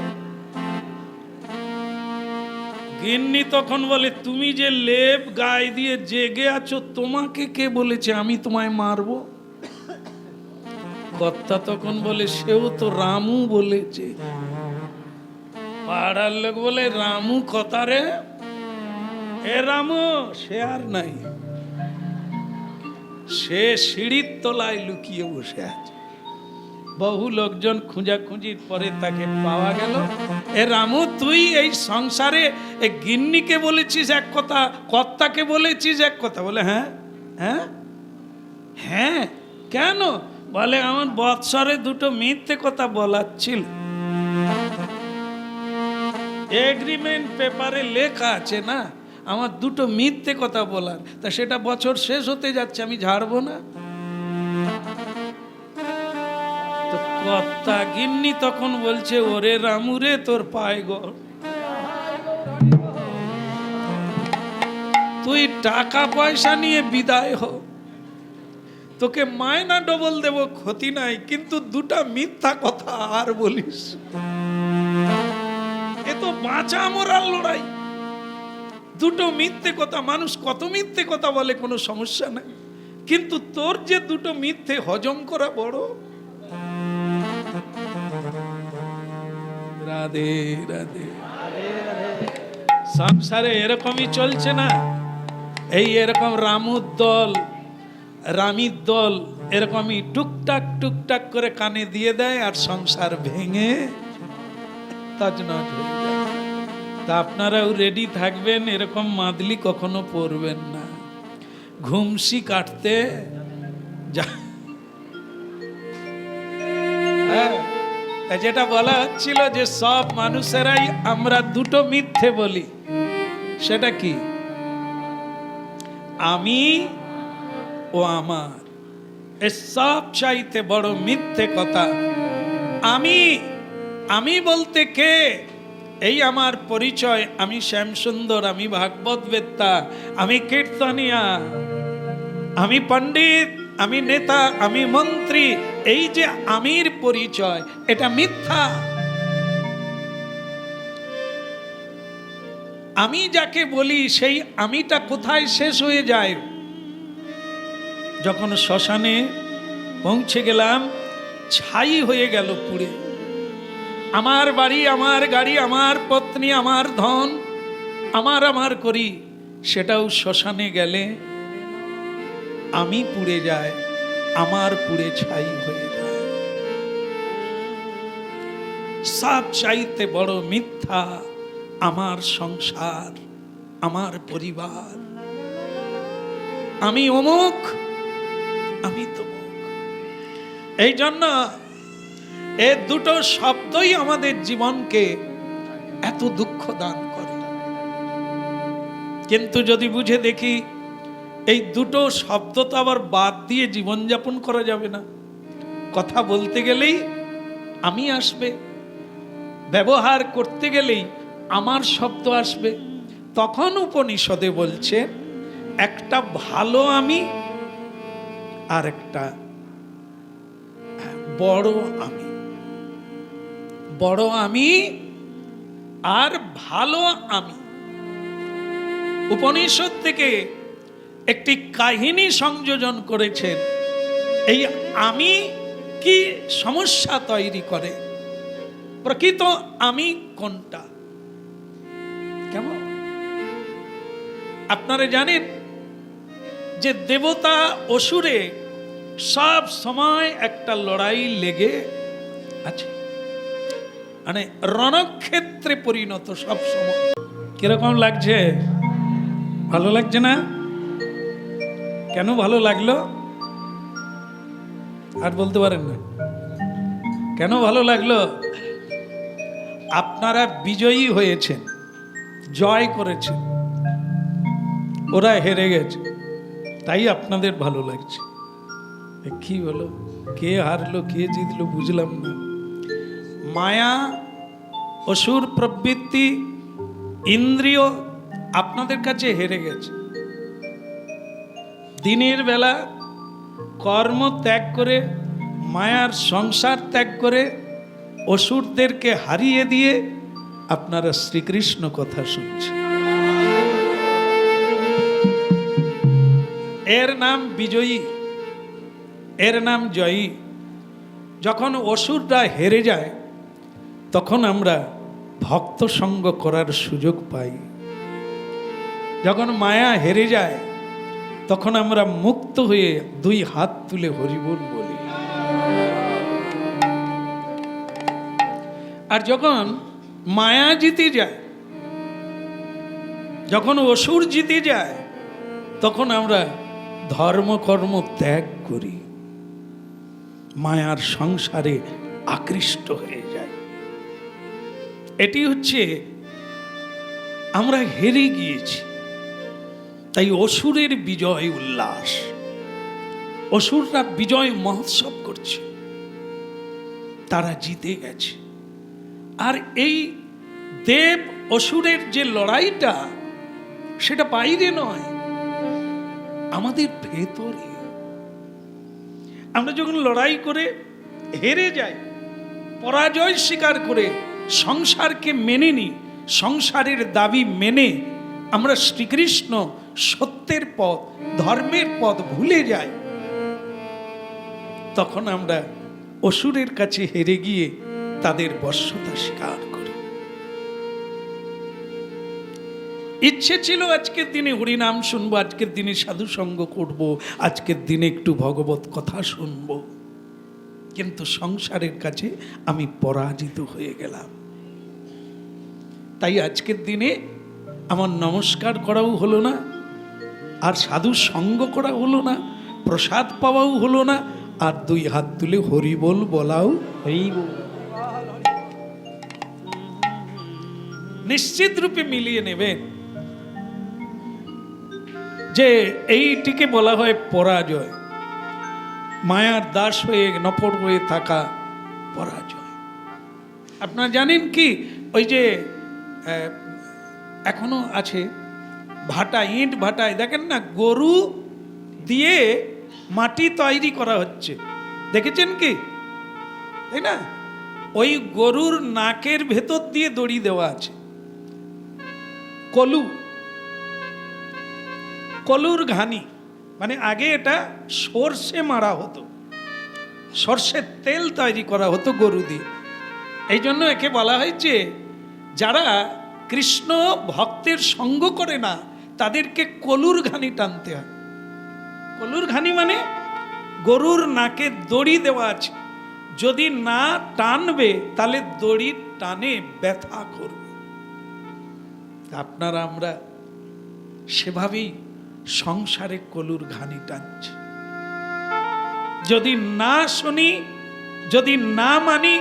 গিন্নি তখন বলে তুমি যে লেপ গায়ে দিয়ে জেগে আছো, তোমাকে কে বলেছে আমি তোমায় মারবো? কর্তা তখন বলে সেও তো রামু বলেছে। পাড়ার লোক বলে রামু কথা রে, এ রামু সে আর নাই, সে সিঁড়ির তলায় লুকিয়ে বসে আছে। বহু লোকজন খুঁজাখুঁজির পরে তাকে পাওয়া গেল। এ রামু, তুই এই সংসারে এ গিন্নিকে বলেছিস এক কথা, কর্তাকে বলেছিস এক কথা। বলে হ্যাঁ হ্যাঁ হ্যাঁ। কেন? বলে আমার বৎসরে দুটো মিথ্যে কথা বলার ছিল। এগ্রিমেন্ট পেপারে লেখা আছে না, আমার দুটো মিথ্যে কথা বলার, তা সেটা বছর শেষ হতে যাচ্ছে, আমি ঝাড়বো না? তো কর্তা গিন্নি তখন বলছে ওরে রামু রে, তোর পায়ে গড়, তুই টাকা পয়সা নিয়ে বিদায় হ, তোকে মায়না ডবল দেব, ক্ষতি নাই, কিন্তু দুটা মিথ্যা কথা আর বলিস। এ তো বাঁচা মরার লড়াই। দুটো মিথ্যে কথা, মানুষ কত মিথ্যে কথা বলে, কোনো সমস্যা নাই, কিন্তু তোর যে দুটো মিথ্যে হজম করা বড়। রাধে রাধে। সংসারে এরকমই চলছে না? এই এরকম রামুর দল, রামির দল এরকমই টুকটাক টুকটাক করে কানে দিয়ে দেয়, আর সংসার ভেঙে তছনছ হয়ে যায়। তা আপনারাও রেডি থাকবেন, এরকম মাদলি কখনো পড়বেন না। ঘুমসি কাটতে যেটা বলা হচ্ছিল যে সব মানুষেরাই আমরা দুটো মিথ্যে বলি, সেটা কি? আমি ও আমার, এ সব চাইতে বড় মিথ্যে কথা। আমি, আমি বলতে কে? এই আমার পরিচয়, আমি শ্যামসুন্দর, আমি ভাগবত বেত্তা, আমি কীর্তনিয়া, আমি পণ্ডিত, আমি নেতা, আমি মন্ত্রী। এই যে আমির পরিচয়, এটা মিথ্যা। আমি যাকে বলি সেই আমিটা কোথায় শেষ হয়ে যায়? যখন শ্মশানে পৌঁছে গেলাম, ছাই হয়ে গেল পুড়ে। আমার বাড়ি, আমার গাড়ি, আমার পত্নী, আমার ধন, আমার করি, সেটাও শ্মশানে গেলে আমি পুড়ে যায়, আমার পুড়ে ছাই হয়ে যায়। সব চাইতে বড় মিথ্যা আমার সংসার, আমার পরিবার। আমি অমুক, আমি তমুক। এই জন্য এই দুটো শব্দই আমাদের জীবনকে এত দুঃখ দান করে। কিন্তু যদি বুঝে দেখি, এই দুটো শব্দ তো আবার বাদ দিয়ে জীবনযাপন করা যাবে না। কথা বলতে গেলেই আমি আসবে, ব্যবহার করতে গেলেই আমার শব্দ আসবে। তখন উপনিষদে বলছে একটা ভালো আমি আর একটা বড় আমি। বড় আমি আর ভালো আমি। উপনিষদ থেকে একটি কাহিনী সংযোজন করেছেন। এই আমি কি সমস্যা তৈরি করে, প্রকৃত আমি কোনটা। কেমন আপনারা জানেন যে দেবতা অসুরে সব সময় একটা লড়াই লেগে আছে, মানে রণক্ষেত্রে পরিণত সব সময়। কিরকম লাগছে? ভালো লাগছে না? কেন ভালো লাগলো আর বলতে পারেন না? কেন ভালো লাগলো? আপনারা বিজয়ী হয়েছেন, জয় করেছেন, ওরা হেরে গেছে, তাই আপনাদের ভালো লাগছে। কি হলো, কে হারলো কে জিতলো বুঝলাম না। মায়া, অসুর প্রবৃত্তি, ইন্দ্রিয় আপনাদের কাছে হেরে গেছে। দিনের বেলা কর্ম ত্যাগ করে, মায়ার সংসার ত্যাগ করে, অসুরদেরকে হারিয়ে দিয়ে আপনারা শ্রীকৃষ্ণ কথা শুনছেন। এর নাম বিজয়ী, এর নাম জয়ী। যখন অসুররা হেরে যায় তখন আমরা ভক্ত সঙ্গ করার সুযোগ পাই। যখন মায়া হেরে যায় তখন আমরা মুক্ত হয়ে দুই হাত তুলে হরিবোল বলি। আর যখন মায়া জিতে যায়, যখন অসুর জিতে যায়, তখন আমরা ধর্মকর্ম ত্যাগ করি, মায়ার সংসারে আকৃষ্ট হয়ে যায়। এটি হচ্ছে আমরা হেরে গিয়েছি। তাই অসুরের বিজয় উল্লাস, অসুররা বিজয় মহোৎসব করছে, তারা জিতে গেছে। আর এই দেব অসুরের যে লড়াইটা, সেটা বাইরে নয়, আমাদের ভেতরে। আমরা যখন লড়াই করে হেরে যাই, পরাজয় স্বীকার করে সংসারকে মেনে নিই, সংসারের দাবি মেনে আমরা শ্রীকৃষ্ণ সত্যের পথ, ধর্মের পথ ভুলে যাই, তখন আমরা অসুরের কাছে হেরে গিয়ে তাদের বশ্যতা স্বীকার করি। ইচ্ছে ছিল আজকের দিনে হরিনাম শুনবো, আজকের দিনে সাধু সঙ্গ করব, আজকের দিনে একটু ভগবত কথা শুনবো, কিন্তু সংসারের কাছে আমি পরাজিত হয়ে গেলাম। তাই আজকের দিনে আমার নমস্কার করাও হলো না, আর সাধু সঙ্গ করা হলো না, প্রসাদ পাওয়াও হলো না, আর দুই হাত তুলে হরিবোল বলাও হরিবোল। নিশ্চিত রূপে মিলিয়ে নেবেন যে এইটিকে বলা হয় পরাজয়। মায়ার দাস হয়ে, নফর হয়ে থাকা পরাজয়। আপনারা জানেন কি, ওই যে এখনো আছে ভাটা, ইট ভাটায় দেখেন না, গরু দিয়ে মাটি তৈরি করা হচ্ছে, দেখেছেন কি? তাই না? ওই গরুর নাকের ভেতর দিয়ে দড়ি দেওয়া আছে, কলু, কলুর ঘানি, মানে আগে এটা সর্ষে মারা হতো, সর্ষের তেল তৈরি করা হতো গরু দিয়ে। এই জন্য একে বলা হয়েছে যারা কৃষ্ণ ভক্তের সঙ্গ করে না তাদেরকে কলুর ঘানি টানতে হয়। কলুর ঘানি মানে গরুর নাকে দড়ি দেওয়া আছে, যদি না টানবে তাহলে দড়ির টানে ব্যথা করবে। আপনারা আমরা সেভাবেই সংসারে কলুর ঘানি টানছি। যদি না শুনি, যদি না মানি,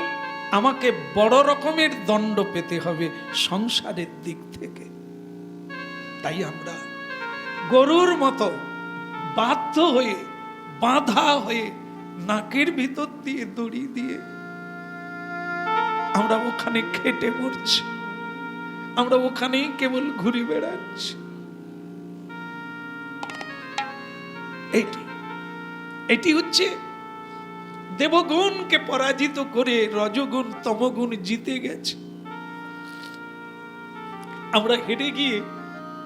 আমাকে বড় রকমের দণ্ড পেতে হবে সংসারের দিক থেকে। তাই আমরা গরুর মতো বাধ্য হয়ে, বাঁধা হয়ে, নাকের ভিতর দিয়ে দড়ি দিয়ে আমরা ওখানে খেটে মরছি, আমরা ওখানেই কেবল ঘুরে বেড়াচ্ছি। এটি হচ্ছে দেবগুণকে পরাজিত করে রজগুণ তমগুণ জিতে গেছে। আমরা হেরে গিয়ে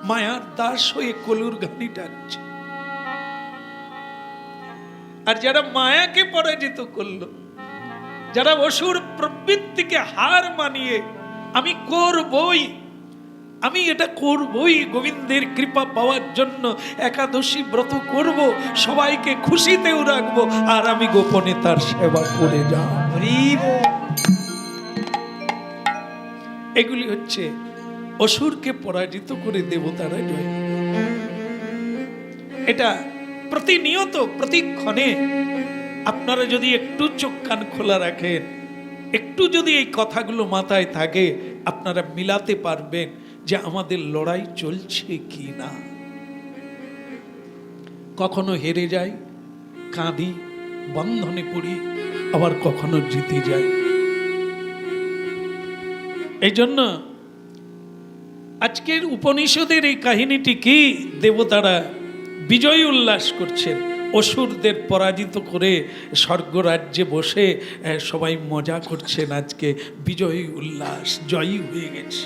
মায়ার দাস হয়ে কলুর ঘানি টানছি। আর যারা মায়াকে পরাজিত করলো, যারা অসুর প্রবৃত্তিকে হার মানিয়ে আমি করবই, আমি এটা করবই, গোবিন্দের কৃপা পাওয়ার জন্য একাদশী ব্রত করব, সবাইকে খুশিতেও রাখবো, আর আমি গোপনে তার সেবা করে যাব, এগুলি হচ্ছে অসুরকে পরাজিত করে দেবতারা জয়। এটা প্রতিনিয়ত প্রতিক্ষণে আপনারা যদি একটু চোখ কান খোলা রাখেন, একটু যদি এই কথাগুলো মাথায় থাকে, আপনারা মিলাতে পারবেন যে আমাদের লড়াই চলছে কি না। কখনো হেরে যাই, কাঁদি, বন্ধনে পড়ি, আবার কখনো জিতে যাই। এই জন্য আজকের উপনিষদের এই কাহিনীটি কি, দেবতারা বিজয় উল্লাস করছেন, অসুরদের পরাজিত করে স্বর্গরাজ্যে বসে সবাই মজা করছেন। আজকে বিজয় উল্লাস, জয়ী হয়ে গেছে,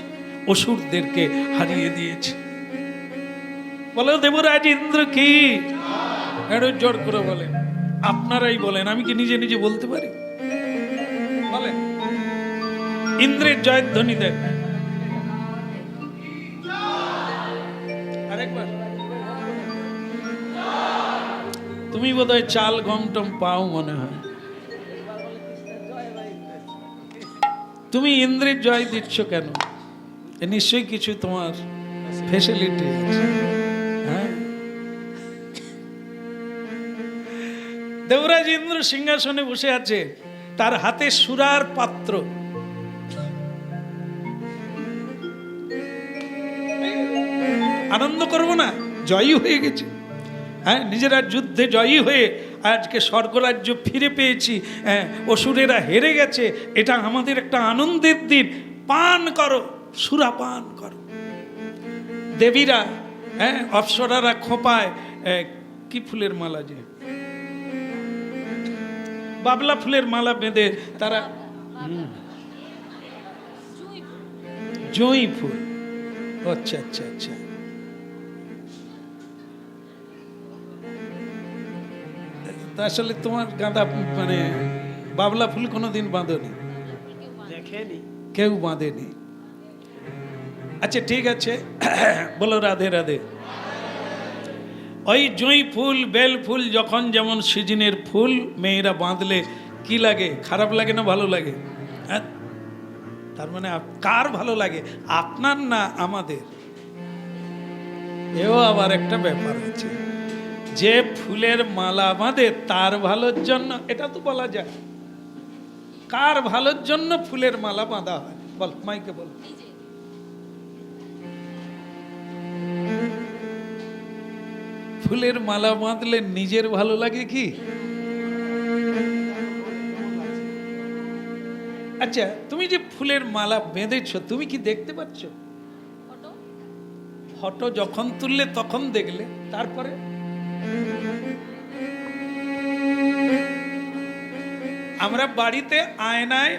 অসুরদেরকে হারিয়ে দিয়েছে। বলো দেবরাজ ইন্দ্র কি, একটু জোর করে বলেন, আপনারাই বলেন, আমি কি নিজে নিজে বলতে পারি? বলেন, ইন্দ্রের জয়ধ্বনি দেন আরেকবার। তুমি বোধহয় চাল গম টম পাও মনে হয়, তুমি ইন্দ্রের জয় দিচ্ছ কেন? নিশ্চয়ই কিছু তোমার ফ্যাসিলিটি আছে। হ্যাঁ, দেবরাজ ইন্দ্র সিংহাসনে বসে আছে, তার হাতে সুরার পাত্র। আনন্দ করব না, জয়ী হয়ে গেছে। হ্যাঁ, নিজেরা যুদ্ধে জয়ী হয়ে আজকে স্বর্গরাজ্য ফিরে পেয়েছি, অসুরেরা হেরে গেছে, এটা আমাদের একটা আনন্দের দিন। পান করো, সুরা পান করো। দেবীরা, অপ্সরারা খোঁপায় কি ফুলের মালা, যে বাবলা ফুলের মালা বেঁধে তারা, জুঁই ফুল, আচ্ছা আচ্ছা আচ্ছা, তা আসলে তোমার গাঁদা মানে বাবলা ফুল কোনোদিন বাঁধনি, কেউ বাঁধেনি। আচ্ছা ঠিক আছে, বলো রাধে রাধে। ওই জুঁই ফুল, বেল ফুল যখন যেমন সিজনের ফুল, মেয়েরা বাঁধলে কি লাগে, খারাপ লাগে না ভালো লাগে? হ্যাঁ, তার মানে কার ভালো লাগে, আপনার না আমাদের? এও আবার একটা ব্যাপার আছে, যে ফুলের মালা বাঁধে তার ভালোর জন্য, এটা তো বলা যায়। কার ভালোর জন্য ফুলের মালা বাঁধা হয়, বল, মাইকে বল। ফুলের মালা বাঁধলে নিজের ভালো লাগে কি? আচ্ছা, তুমি যে ফুলের মালা বেঁধেছ, তুমি কি দেখতে পাচ্ছ? ফটো যখন তুললে তখন দেখলে, তারপরে আমরা বাড়িতে আয়নায়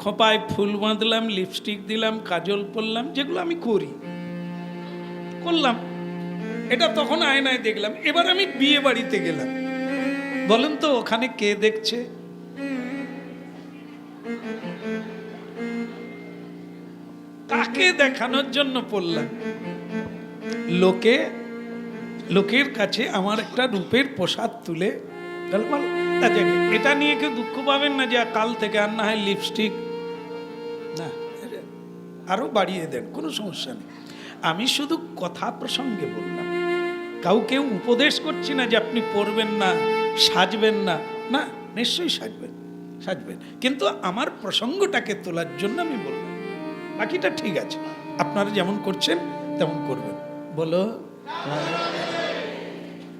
খোঁপায় ফুল বাঁধলাম, লিপস্টিক দিলাম, কাজল পরলাম, যেগুলো আমি করলাম। এটা তখন আয়নায় দেখলাম। এবার আমি বিয়ে বাড়িতে গেলাম, বলেন তো ওখানে কে দেখছে? কাকে দেখানোর জন্য পড়লাম? লোকের কাছে আমার একটা রূপের প্রসাদ তুলে এটা নিয়ে কেউ দুঃখ পাবেন না যে কাল থেকে আর না হয় লিপস্টিক না, আরো বাড়িয়ে দেন, কোনো সমস্যা নেই। আমি শুধু কথা প্রসঙ্গে বললাম, কাউকে উপদেশ করছি না যে আপনি পড়বেন না, সাজবেন না। না, নিশ্চয়ই সাজবেন, কিন্তু আমার প্রসঙ্গটাকে তোলার জন্য আমি বললাম। বাকিটা ঠিক আছে, আপনারা যেমন করছেন তেমন করবেন। বলো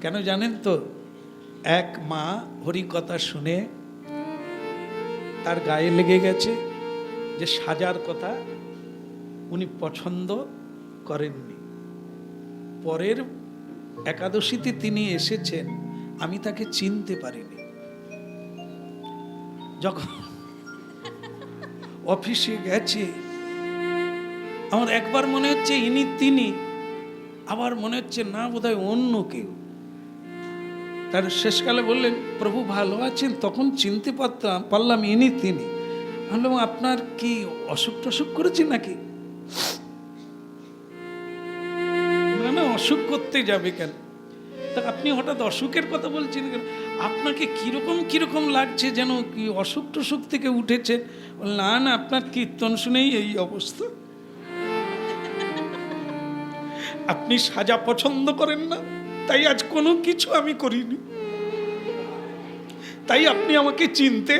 কেন জানেন তো? এক মা হরিকথা শুনে তার গায়ে লেগে গেছে যে সাজার কথা উনি পছন্দ করেননি। পরের একাদশীতে তিনি এসেছেন, আমি তাকে চিনতে পারিনি। যখন অফিসে গেছে আমার একবার মনে হচ্ছে ইনি তিনি, আবার মনে হচ্ছে না বোধহয় অন্য কেউ। তার শেষকালে বললেন, প্রভু ভালো আছেন? তখন চিনতে পারলাম ইনি তিনি। বললাম, আপনার কি অসুখ টসুখ করেছে নাকি? না, অসুখ করতে যাবে কেন? তা আপনি হঠাৎ অসুখের কথা বলছেন কেন? আপনাকে কিরকম লাগছে, যেন কি অসুখ টসুখ থেকে উঠেছে? না, আপনার কীর্তন শুনেই এই অবস্থা। আপনি সাজা পছন্দ করেন না, তাই আজ কোনো কিছু আমি করিনি, তাই আপনি আমাকে চিনতে।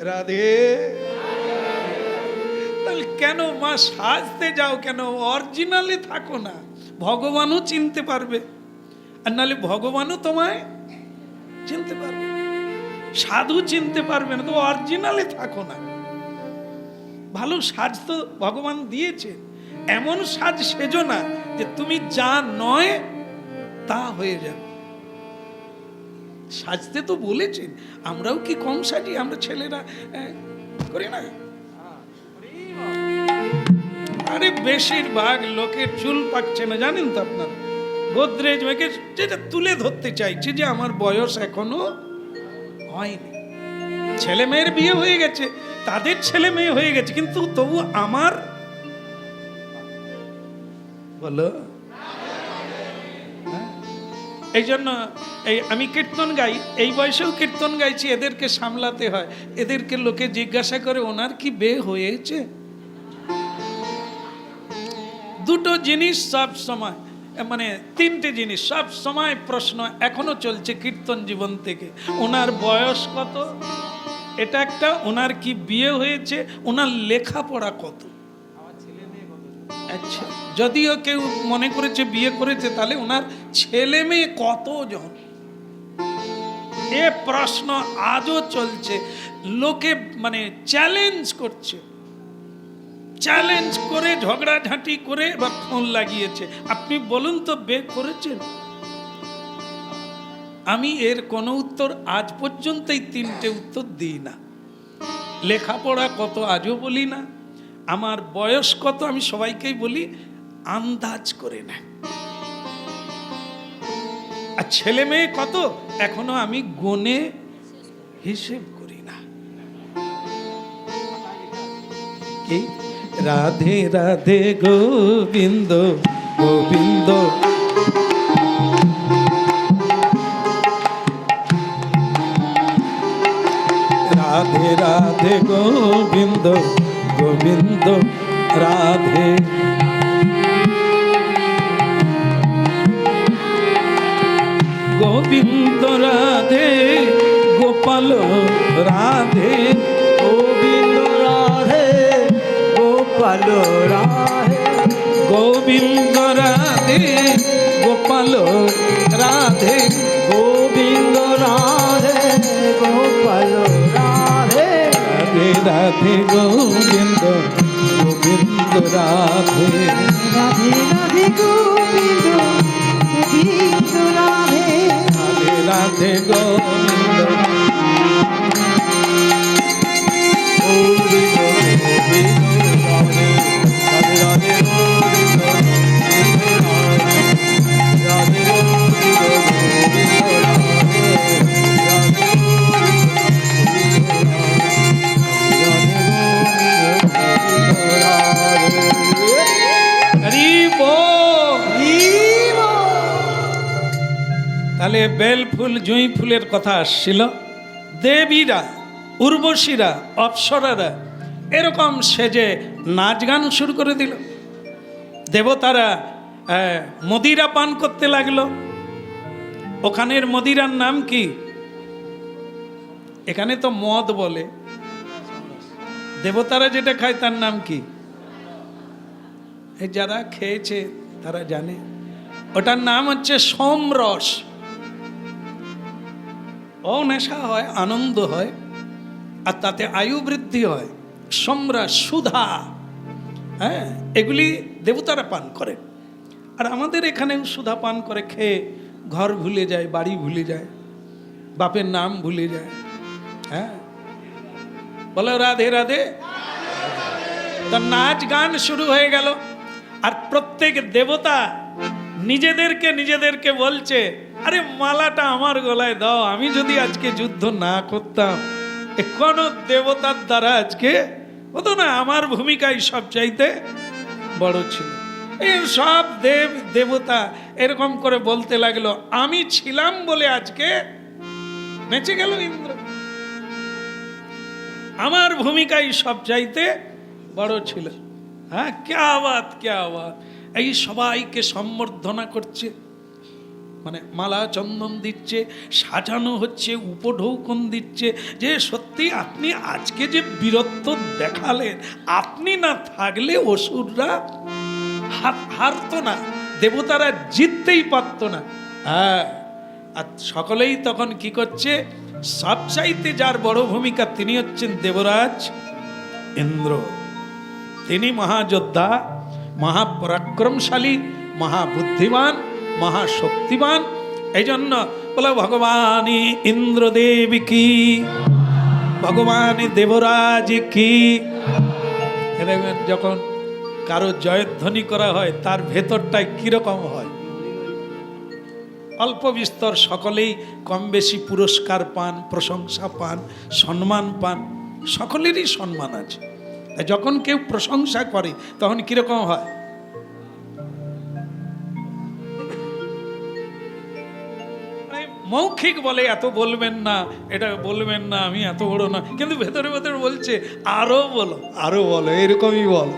রাধে। তাহলে কেন মা সাজতে যাও কেন? অরিজিনালি থাকো না, ভগবানও চিনতে পারবে, আর নাহলে ভগবানও তোমায় চিনতে পারবে। সাধু চিনতে পারবে না তো অরিজিনালি থাকো না। ভালো সাজ তো ভগবান দিয়েছে, এমন সাজ সেজো না যে তুমি যা নয় তা হয়ে যাবে। সাজতে তো বলেছেন, আমরাও কি কম সাজি? আমরা ছেলেরা করি না? আরে বেশিরভাগ লোকের চুল পাকছে না, জানেন তো আপনারা? গোদরেজ মেয়েকে যেটা তুলে ধরতে চাইছে যে আমার বয়স এখনো হয়নি। ছেলে মেয়ের বিয়ে হয়ে গেছে, তাদের ছেলে মেয়ে হয়ে গেছে, কিন্তু তবু আমার বলো। এই জন্য আমি কীর্তন গাই, এই বয়সেও কীর্তন গাইছি। এদেরকে সামলাতে হয়, এদেরকে লোকে জিজ্ঞাসা করে ওনার কি বিয়ে হয়েছে? দুটো জিনিস সব সময়, মানে তিনটে জিনিস সব সময় প্রশ্ন এখনো চলছে কীর্তন জীবন থেকে। ওনার বয়স কত, এটা একটা। ওনার কি বিয়ে হয়েছে, ওনার লেখাপড়া কত। আচ্ছা, যদিও কেউ মনে করেছে বিয়ে করেছে, তাহলে ওনার ছেলে মেয়ে কতজন, এ প্রশ্ন আজও চলছে। লোকে মানে চ্যালেঞ্জ করছে, চ্যালেঞ্জ করে ঝগড়াঝাঁটি করে বা ফোন লাগিয়েছে। আপনি বলুন তো বিয়ে করেছেন? আমি এর কোনো উত্তর আজ পর্যন্ত এই তিনটে উত্তর দিই না। লেখাপড়া কত আজও বলি না, আমার বয়স কত আমি সবাইকেই বলি আন্দাজ করে না, আর ছেলে মেয়ে কত এখনো আমি গুনে হিসেব করি না। কি রাধে রাধে গোবিন্দ গোবিন্দ, রাধে রাধে গোবিন্দ গোবিন্দ রাধে। গোবিন্দ রাধে গোপাল রাধে, গোবিন্দ রাধে গোপাল রাধে, গোবিন্দ রাধে গোপাল রাধে, গোবিন্দ রাধে গোপাল রাধে, রাধে রাধে গোবিন্দ গোবিন্দ রাধে, রাধে রাধে গোবিন্দ গোবিন্দ রাধে, রাধে রাধে গোবিন্দ তাহলে বেল ফুল জুঁই ফুলের কথা আসছিল। দেবীরা, উর্বশীরা, অপ্সরারা এরকম সেজে নাচ গান শুরু করে দিল। দেবতারা মদিরা পান করতে লাগলো। ওখানের মদিরার নাম কি? এখানে তো মদ বলে, দেবতারা যেটা খায় তার নাম কি? যারা খেয়েছে তারা জানে, ওটার নাম হচ্ছে সোমরস। ও নেশা হয়, আনন্দ হয়, আর তাতে আয়ু বৃদ্ধি হয়। সোমরস, সুধা, হ্যাঁ, এগুলি দেবতারা পান করে। আর আমাদের এখানেও সুধা পান করে, খেয়ে ঘর ভুলে যায়, বাড়ি ভুলে যায়, বাপের নাম ভুলে যায়। হ্যাঁ, বলো রাধে রাধে। তো নাচ গান শুরু হয়ে গেল। আর প্রত্যেক দেবতা নিজেদেরকে বলছে, আরে মালাটা আমার গলায় দাও, আমি যদি আজকে যুদ্ধ না করতাম কোন দেবতার দ্বারা আজকে হতো না, আমার ভূমিকাই সব চাইতে বড় ছিল। এই সব দেবতা এরকম করে বলতে লাগলো, আমি ছিলাম বলে আজকে নেচে গেল ইন্দ্র, আমার ভূমিকাই সব চাইতে বড় ছিল। হ্যাঁ, ক্যা বাত ক্যা বাত। এই সবাইকে সম্বর্ধনা করছে, মানে মালা চন্দন দিচ্ছে, সাজানো হচ্ছে, উপঢৌকন দিচ্ছে, যে সত্যি আপনি আজকে যে বীরত্ব দেখালেন, আপনি না থাকলে অসুররা হারতো না, দেবতারা জিততেই পারতো না। হ্যাঁ, আর সকলেই তখন কি করছে, সবচাইতে যার বড় ভূমিকা তিনি হচ্ছেন দেবরাজ ইন্দ্র। তিনি মহাযোদ্ধা, মহাপরাক্রমশালী, মহাবুদ্ধিমান, মহাশক্তিমান। এই জন্য বলে ভগবান ইন্দ্রদেব কি, ভগবান দেবরাজ কি। যখন কারো জয়ধ্বনি করা হয় তার ভেতরটায় কিরকম হয়? অল্প বিস্তর সকলেই কম বেশি পুরস্কার পান, প্রশংসা পান, সম্মান পান, সকলেরই সম্মান আছে। যখন কেউ প্রশংসা করে তখন কিরকম হয়? মৌখিক বলে এত বলবেন না, এটা বলবেন না, আমি এত বড় না, কিন্তু ভেতরে ভেতরে বলছে আরো বলো, আরো বলো, এরকমই বলো।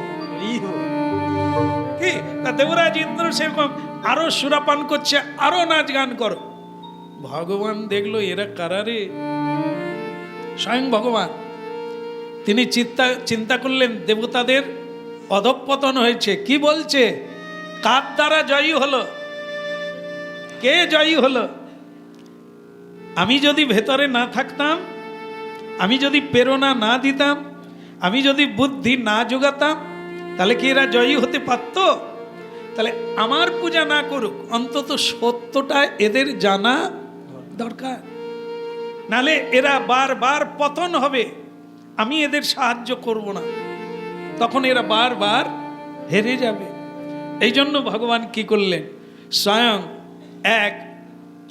কি দেবরাজ ইন্দ্র সেরকম আরো সুরাপান করছে, আরো নাচ গান করো। ভগবান দেখলো এরা কারারে, স্বয়ং ভগবান। তিনি চিন্তা করলেন দেবতাদের অধঃপতন হয়েছে। কি বলছে? কার দ্বারা জয়ী হলো? কে জয়ী হলো? আমি যদি ভেতরে না থাকতাম, আমি যদি প্রেরণা না দিতাম, আমি যদি বুদ্ধি না যোগাতাম, তাহলে কি এরা জয়ী হতে পারত? তাহলে আমার পূজা না করুক, অন্তত সত্যটা এদের জানা দরকার, নালে এরা বারবার পতন হবে। আমি এদের সাহায্য করব না, তখন এরা বারবার হেরে যাবে। এই জন্য ভগবান কি করলেন, স্বয়ং এক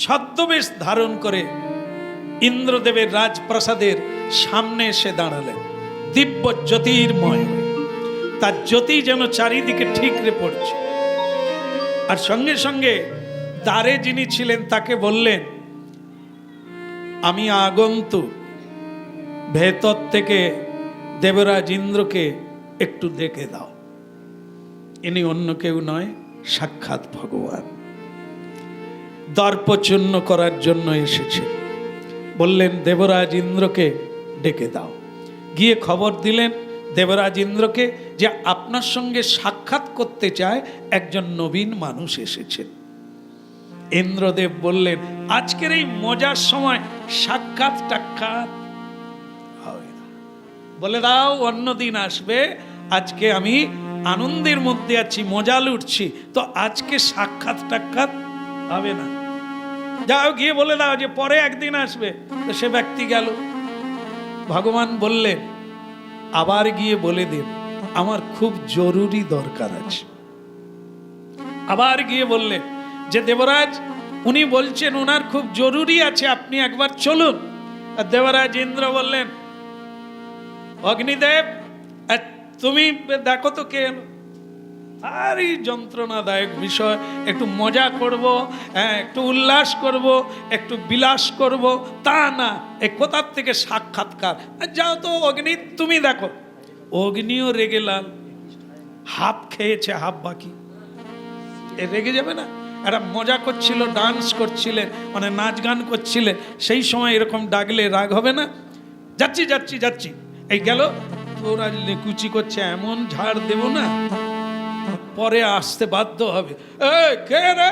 ছদ্মবেশ ধারণ করে ইন্দ্রদেবের রাজপ্রাসাদের সামনে এসে দাঁড়ালেন, দিব্য জ্যোতির্ময়। তার জ্যোতি যেন চারিদিকে ঠিকরে পড়ছে। আর সঙ্গে সঙ্গে দ্বারে যিনি ছিলেন তাকে বললেন, আমি আগন্তুক, ভেতর থেকে দেবরাজ ইন্দ্রকে একটু দেখে দাও। ইনি অন্য কেউ নয়, সাক্ষাৎ ভগবান। দর্পচূর্ণ করার জন্য এসেছে। বললেন দেবরাজ ইন্দ্রকে ডেকে দাও। গিয়ে খবর দিলেন দেবরাজ ইন্দ্রকে যে আপনার সঙ্গে সাক্ষাৎ করতে চায় একজন নবীন মানুষ এসেছেন। ইন্দ্রদেব বললেন, আজকের এই মজার সময় সাক্ষাৎ টাক্ষাৎ হবে না, বলে দাও অন্যদিন আসবে, আজকে আমি আনন্দের মধ্যে আছি, মজা লুটছি, তো আজকে সাক্ষাৎ টাক্ষাৎ হবে না। যাও গিয়ে বলে দাও যে পরে একদিন আসবে। তো সে ব্যক্তি গেল। ভগবান বললেন, আবার গিয়ে বলে দিন আমার খুব জরুরি দরকার আছে। আবার গিয়ে বললেন যে দেবরাজ উনি বলছেন ওনার খুব জরুরি আছে, আপনি একবার চলুন। আর দেবরাজ ইন্দ্র বললেন, অগ্নিদেব তুমি দেখো তো কে এলো। ভারী যন্ত্রণাদায়ক বিষয়। একটু মজা করব, হ্যাঁ, একটু উল্লাস করব, একটু বিলাস করব, তা না। এ কোথার থেকে সাক্ষাৎকার? যাও তো অগ্নি, তুমি দেখো। অগ্নিও রেগে লাল, হাফ খেয়েছে হাফ বাকি। এ রেগে যাবে না? একটা মজা করছিল, ডান্স করছিলেন, মানে নাচ গান করছিলেন, সেই সময় এরকম ডাকলে রাগ হবে না? যাচ্ছি যাচ্ছি যাচ্ছি, এই গেল। তোরা কুচি করছে, এমন ঝাড় দেব না, পরে আসতে বাধ্য হবে। কে রে,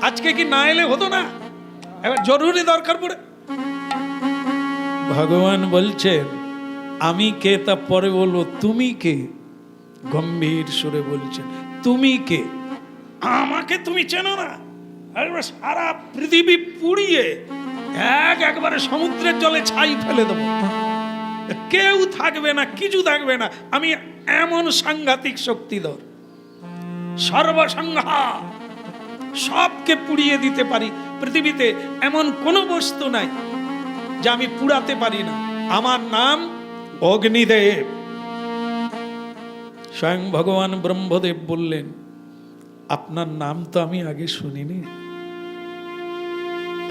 আজকে কি না এলে হতো না? এবার জরুরি দরকার পড়ে। ভগবান বলছেন আমি কে, তা পরে বলবো। তুমি কে? গম্ভীর সুরে বলছেন তুমি কে? আমাকে তুমি চেনো না? সারা পৃথিবী পুড়িয়ে একবারে সমুদ্রের জলে ছাই ফেলে দেবো, কেউ থাকবে না, কিছু থাকবে না। আমি এমন সাংঘাতিক শক্তিধর, সর্বসংহার, সবকে পুড়িয়ে দিতে পারি। পৃথিবীতে এমন কোনো বস্তু নাই যা আমি পুড়াতে পারি না। আমার নাম অগ্নিদেব। স্বয়ং ভগবান ব্রহ্মদেব বললেন আপনার নাম তো আমি আগে শুনিনি,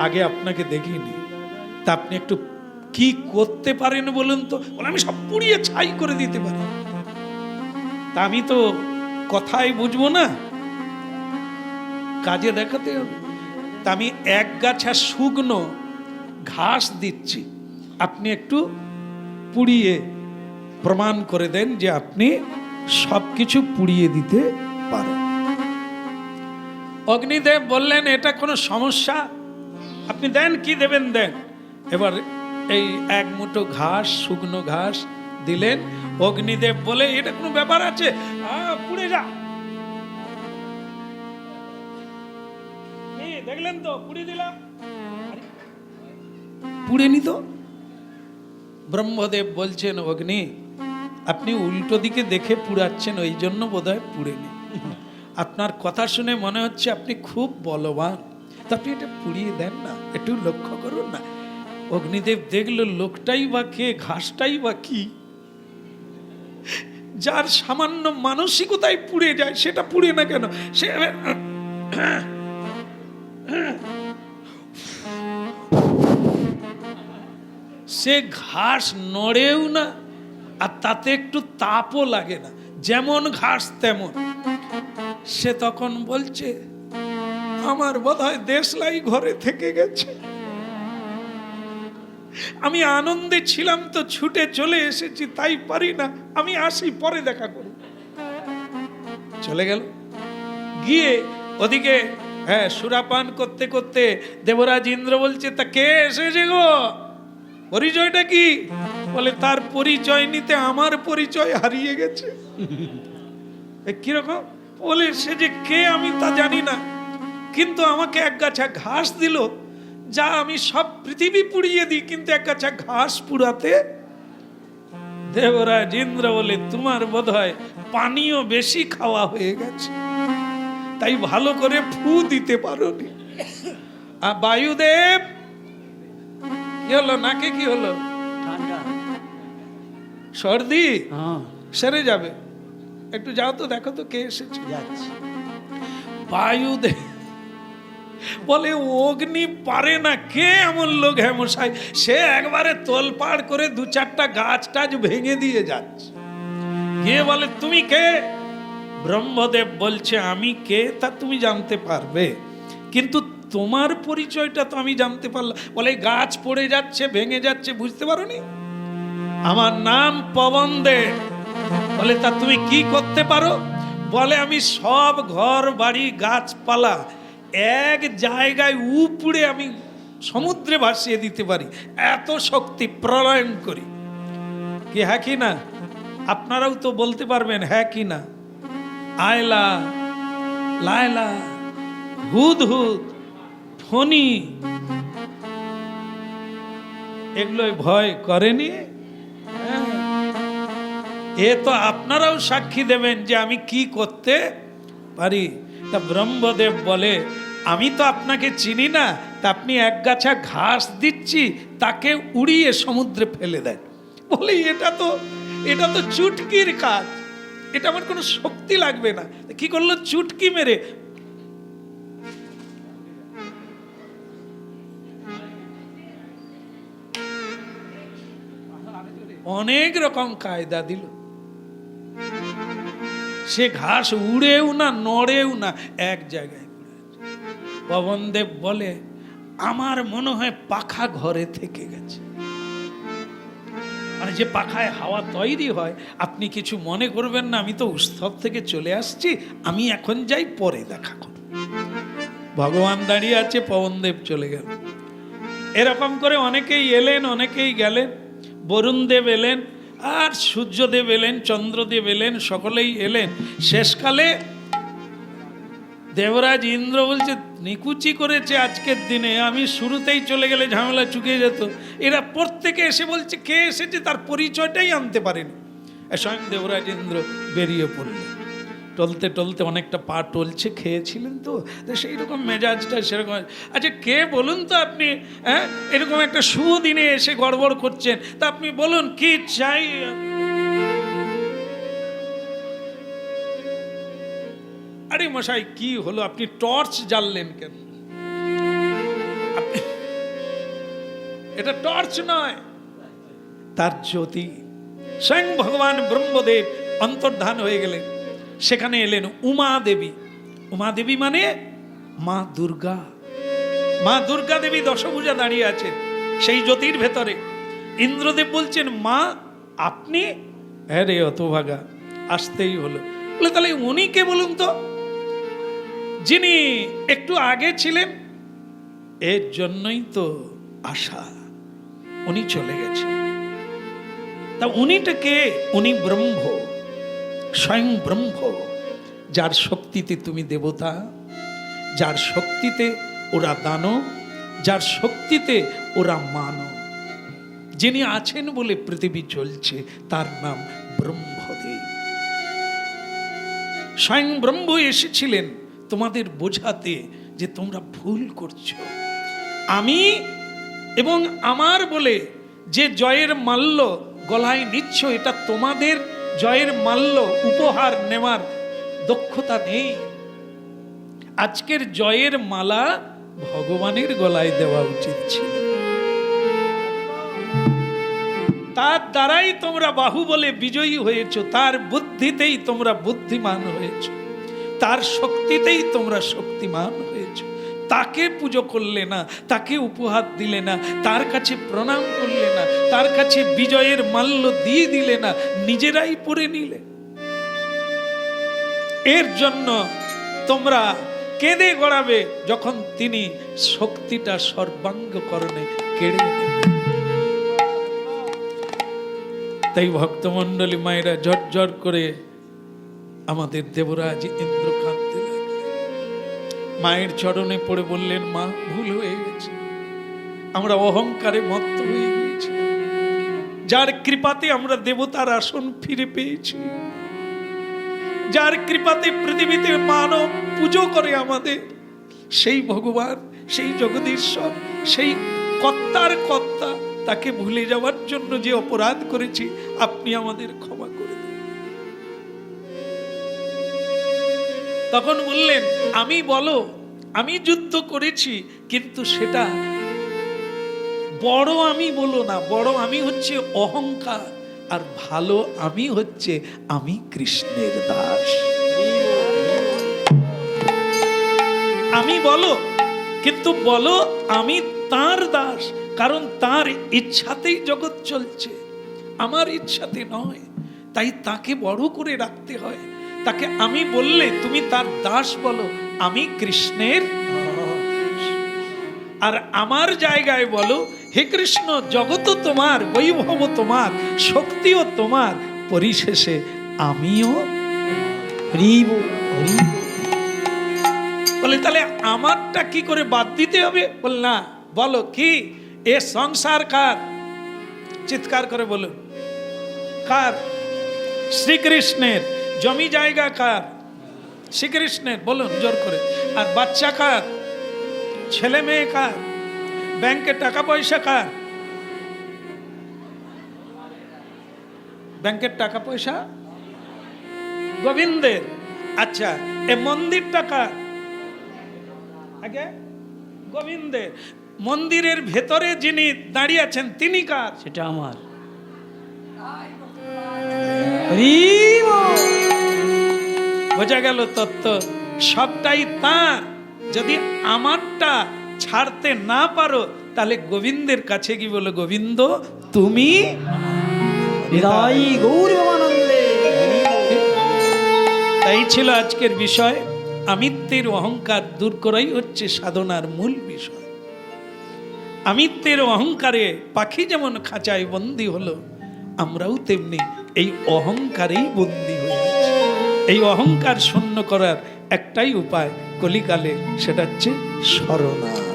আগে আপনাকে দেখিনি, তা আপনি একটু কি করতে পারেন বলুন তো? বলে আমি সব পুড়িয়ে ছাই করে দিতে পারি। তা আমি তো কথাই বুঝবো না, কাজে দেখাতে হবে। তা আমি এক গাছা শুকনো ঘাস দিচ্ছি, আপনি একটু পুড়িয়ে প্রমাণ করে দেন যে আপনি সবকিছু পুড়িয়ে দিতে পারেন। অগ্নিদেব বললেন এটা কোনো সমস্যা? আপনি দেন, কি দেবেন দেন। এবার এই এক মুঠো ঘাস, শুকনো ঘাস দিলেন। অগ্নিদেব বলে এটা কোনো ব্যাপার আছে? পুড়ে যা। দেখলেন তো, পুড়িয়ে দিলাম। পুড়ে নিত। ব্রহ্মদেব বলছেন অগ্নি আপনি উল্টো দিকে দেখে পুড়াচ্ছেন, ওই জন্য বোধহয় পুড়ে নি। আপনার কথা শুনে মনে হচ্ছে আপনি খুব বলবান, তা আপনি এটা পুড়িয়ে দেন না, একটু লক্ষ্য করুন না। অগ্নিদেব দেখলো লোকটাই বা কে, ঘাসটাই বা কি। যার সামান্য মানসিকতায় পুড়ে যায় সেটা পুড়ে না কেন? সে সে ঘাস নড়েও না, আর তাতে একটু তাপও লাগে না, যেমন ঘাস তেমন। সে তখন বলছে আমার বোধহয় দেশলাই ঘরে থেকে গেছে, আমি আনন্দে ছিলাম তো ছুটে চলে এসেছি, তাই পারি না, আমি আসি, পরে দেখা করব। চলে গেল। গিয়ে ওদিকে সুরাপান করতে করতে দেবরাজ ইন্দ্র বলছে তা কে এসেছে গো, পরিচয়টা কি? বলে তার পরিচয় নিতে আমার পরিচয় হারিয়ে গেছে। কিরকম? বলে সে যে কে আমি তা জানি না, কিন্তু আমাকে এক গাছা ঘাস দিল, যা আমি সব পৃথিবী পুড়িয়ে দিই, কিন্তু এক গাছা ঘাস পুড়াতে। দেবরাজ ইন্দ্র বলে তোমার বোধহয় পানীয় বেশি খাওয়া হয়ে গেছে, তাই ভালো করে ফু দিতে পারোনি। আর বায়ুদেব কি হলো, নাকে কি হলো? সর্দি সেরে যাবে, একটু যাও তো দেখো তো কে এসেছে। বায়ুদেব বলে অগ্নি পারে না, কে এমন লোক হেমশাই, সে একবারে তোলপাড় করে দু চারটা গাছ টাছ ভেঙে দিয়ে যাচ্ছে। গিয়ে বলে তুমি কে? ব্রহ্মদেব বলছে আমি কে তা তুমি জানতে পারবে, কিন্তু তোমার পরিচয়টা তো আমি জানতে পারলাম। বলে গাছ পড়ে যাচ্ছে, ভেঙে যাচ্ছে, বুঝতে পারোনি? আমার নাম পবনদেব। বলে তা তুমি কি করতে পারো? বলে আমি সব ঘর বাড়ি গাছপালা এক জায়গায় উপড়ে আমি সমুদ্রে ভাসিয়ে দিতে পারি, এত শক্তি প্রলয়ন করি। কি হ্যাঁ কি না? আপনারাও তো বলতে পারবেন হ্যাঁ কি না। আয়লা, লায়লা, হুদ হুদ, ফণি, এগুলোই ভয় করেনি? এ তো আপনারাও সাক্ষী দেবেন যে আমি কি করতে পারি। তা ব্রহ্মদেব বলে আমি তো আপনাকে চিনি না, তা আপনি এক গাছা ঘাস দিচ্ছি, তাকে উড়িয়ে সমুদ্রে ফেলে দেন। বলি এটা তো চুটকির কাজ, এটা আমার কোনো শক্তি লাগবে না। কি করলো, চুটকি মেরে অনেক রকম কায়দা দিল। সে ঘাস উড়েও না, নড়েও না, এক জায়গায়। পবনদেব বলে, আমার মনে হয় পাখা ঘরে থেকে গেছে। মানে যে পাখায় হাওয়া তৈরি হয়, আপনি কিছু মনে করবেন না, আমি তো উৎসব থেকে চলে আসছি, আমি এখন যাই, পরে দেখা করব। ভগবান দাঁড়িয়ে আছে, পবনদেব চলে গেল। এরকম করে অনেকেই এলেন, অনেকেই গেলেন। বরুণদেব এলেন, আর সূর্যদেব এলেন, চন্দ্রদেব এলেন, সকলেই এলেন। শেষকালে দেবরাজ ইন্দ্র বলছে, নিকুচি করেছে আজকের দিনে, আমি শুরুতেই চলে গেলে ঝামেলা চুকে যেত। এরা প্রত্যেকে এসে বলছে কে এসেছে, তার পরিচয়টাই আনতে পারেনি। স্বয়ং দেবরাজ ইন্দ্র বেরিয়ে পড়লেন। টলতে টলতে অনেকটা পা টলছে, খেয়েছিলেন তো, সেই রকম মেজাজটা সেরকম। আচ্ছা কে বলুন তো আপনি, হ্যাঁ, এরকম একটা শুভ দিনে এসে গড়বড় করছেন, তা আপনি বলুন কি চাই। আরে মশাই কি হলো, আপনি টর্চ জ্বাললেন কেন? এটা টর্চ নয়, তার জ্যোতি। স্বয়ং ভগবান ব্রহ্মদেব অন্তর্ধান হয়ে গেলেন। সেখানে এলেন উমা দেবী। উমা দেবী মানে মা দুর্গা। মা দুর্গা দেবী দশভুজা দাঁড়িয়ে আছেন সেই জ্যোতির ভেতরে। ইন্দ্রদেব বলছেন, মা আপনি? হ্যাঁ রে হতভাগা, আসতেই হলো। বলে তাহলে উনি কে বলুন তো? যিনি একটু আগে ছিলেন, এর জন্যই তো আশা। উনি চলে গেছেন। তা উনিটা কে? উনি ব্রহ্ম, স্বয়ং ব্রহ্ম, যার শক্তিতে তুমি দেবতা, যার শক্তিতে ওরা দানব, যার শক্তিতে ওরা মানব। যিনি আছেন বলে পৃথিবী চলছে, তার নাম ব্রহ্মদেব। স্বয়ং ব্রহ্ম এসেছিলেন তোমাদের বোঝাতে যে তোমরা ভুল করছো। আমি এবং আমার বলে যে জয়ের মাল্য গলায় নিচ্ছ, এটা তোমাদের জয়ের মাল্য উপহার নেওয়ার দক্ষতা নেই। আজকের জয়ের মালা ভগবানের গলায় দেওয়া উচিত ছিল। তার দ্বারাই তোমরা বাহুবলে বিজয়ী হয়েছ, তার বুদ্ধিতেই তোমরা বুদ্ধিমান হয়েছ, তার শক্তিতেই তোমরা শক্তিমান হয়েছ। তাকে পুজো করলে না, তাকে উপহার দিলে না, তার কাছে প্রণাম করলে না, তার কাছে বিজয়ের মাল্য দিয়ে দিলে না, নিজেরাই পরে নিলে। এর জন্য তোমরা কেঁদে গড়াবে যখন তিনি শক্তিটা সর্বাঙ্গকরণে কেড়ে নেবে। তাই ভক্তমণ্ডলী মায়েরা ঝরঝর করে আমাদের দেবরাজ ইন্দ্র কাঁদতে লাগলেন। মায়ের চরণে পড়ে বললেন, মা ভুল হয়ে গেছে, আমরা অহংকারে মত্ত হয়ে গিয়েছি। যার কৃপাতে আমরা দেবতার আসন ফিরে পেয়েছি, যার কৃপাতে পৃথিবীতে মানব পুজো করে আমাদের, সেই ভগবান, সেই জগদীশ্বর, সেই কর্তার কর্তা, তাকে ভুলে যাওয়ার জন্য যে অপরাধ করেছি, আপনি আমাদের ক্ষমা করে দিন। তখন বললেন, আমি বলো, আমি যুদ্ধ করেছি, কিন্তু সেটা বড় আমি বলো না, বড় আমি হচ্ছে অহংকার, আর ভালো আমি হচ্ছে আমি কৃষ্ণের দাস। আমি বলো, কিন্তু বলো আমি তার দাস, কারণ তার ইচ্ছাতেই জগৎ চলছে, আমার ইচ্ছাতে নয়। তাই তাকে বড় করে রাখতে হয়। তাকে আমি বললে তুমি তার দাস বলো, আমি কৃষ্ণের দাস। আর আমার জায়গায় বলো, হে কৃষ্ণ, জগৎও তোমার, বৈভব তোমার, শক্তিও তোমার, পরিশেষে আমিও বলে। তাহলে আমারটা কি করে বাদ দিতে হবে? বল না, বলো কি? এ সংসার কার? চিৎকার করে বলো, কার? শ্রীকৃষ্ণের। জমি জায়গা কার? শ্রীকৃষ্ণের। বলুন জোর করে। আর বাচ্চা কার? ছেলে মেয়ে কার? ব্যাংকে টাকা পয়সা কার? ব্যাংকের টাকা পয়সা গোবিন্দের। আচ্ছা, এ মন্দিরটা কার? আগে গোবিন্দের। মন্দিরের ভেতরে যিনি দাঁড়িয়ে আছেন তিনি কার? সেটা আমার। হরি বল। বোঝা গেল তত্ত্ব, সবটাই তার। যদি আমারটা ছাড়তে না পারো তাহলে গোবিন্দের কাছে কি বলো, গোবিন্দ তুমি হৃদয় গৌর প্রেমানন্দে। তাই ছিল আজকের বিষয়। আমিত্বের অহংকার দূর করাই হচ্ছে সাধনার মূল বিষয়। আমিত্বের অহংকারে পাখি যেমন খাঁচায় বন্দী হলো, আমরাও তেমনি এই অহংকারেই বন্দী হয়ে আছি। এই অহংকার শূন্য করার একটাই উপায় কলিকালে, সেটা হচ্ছে শরণা।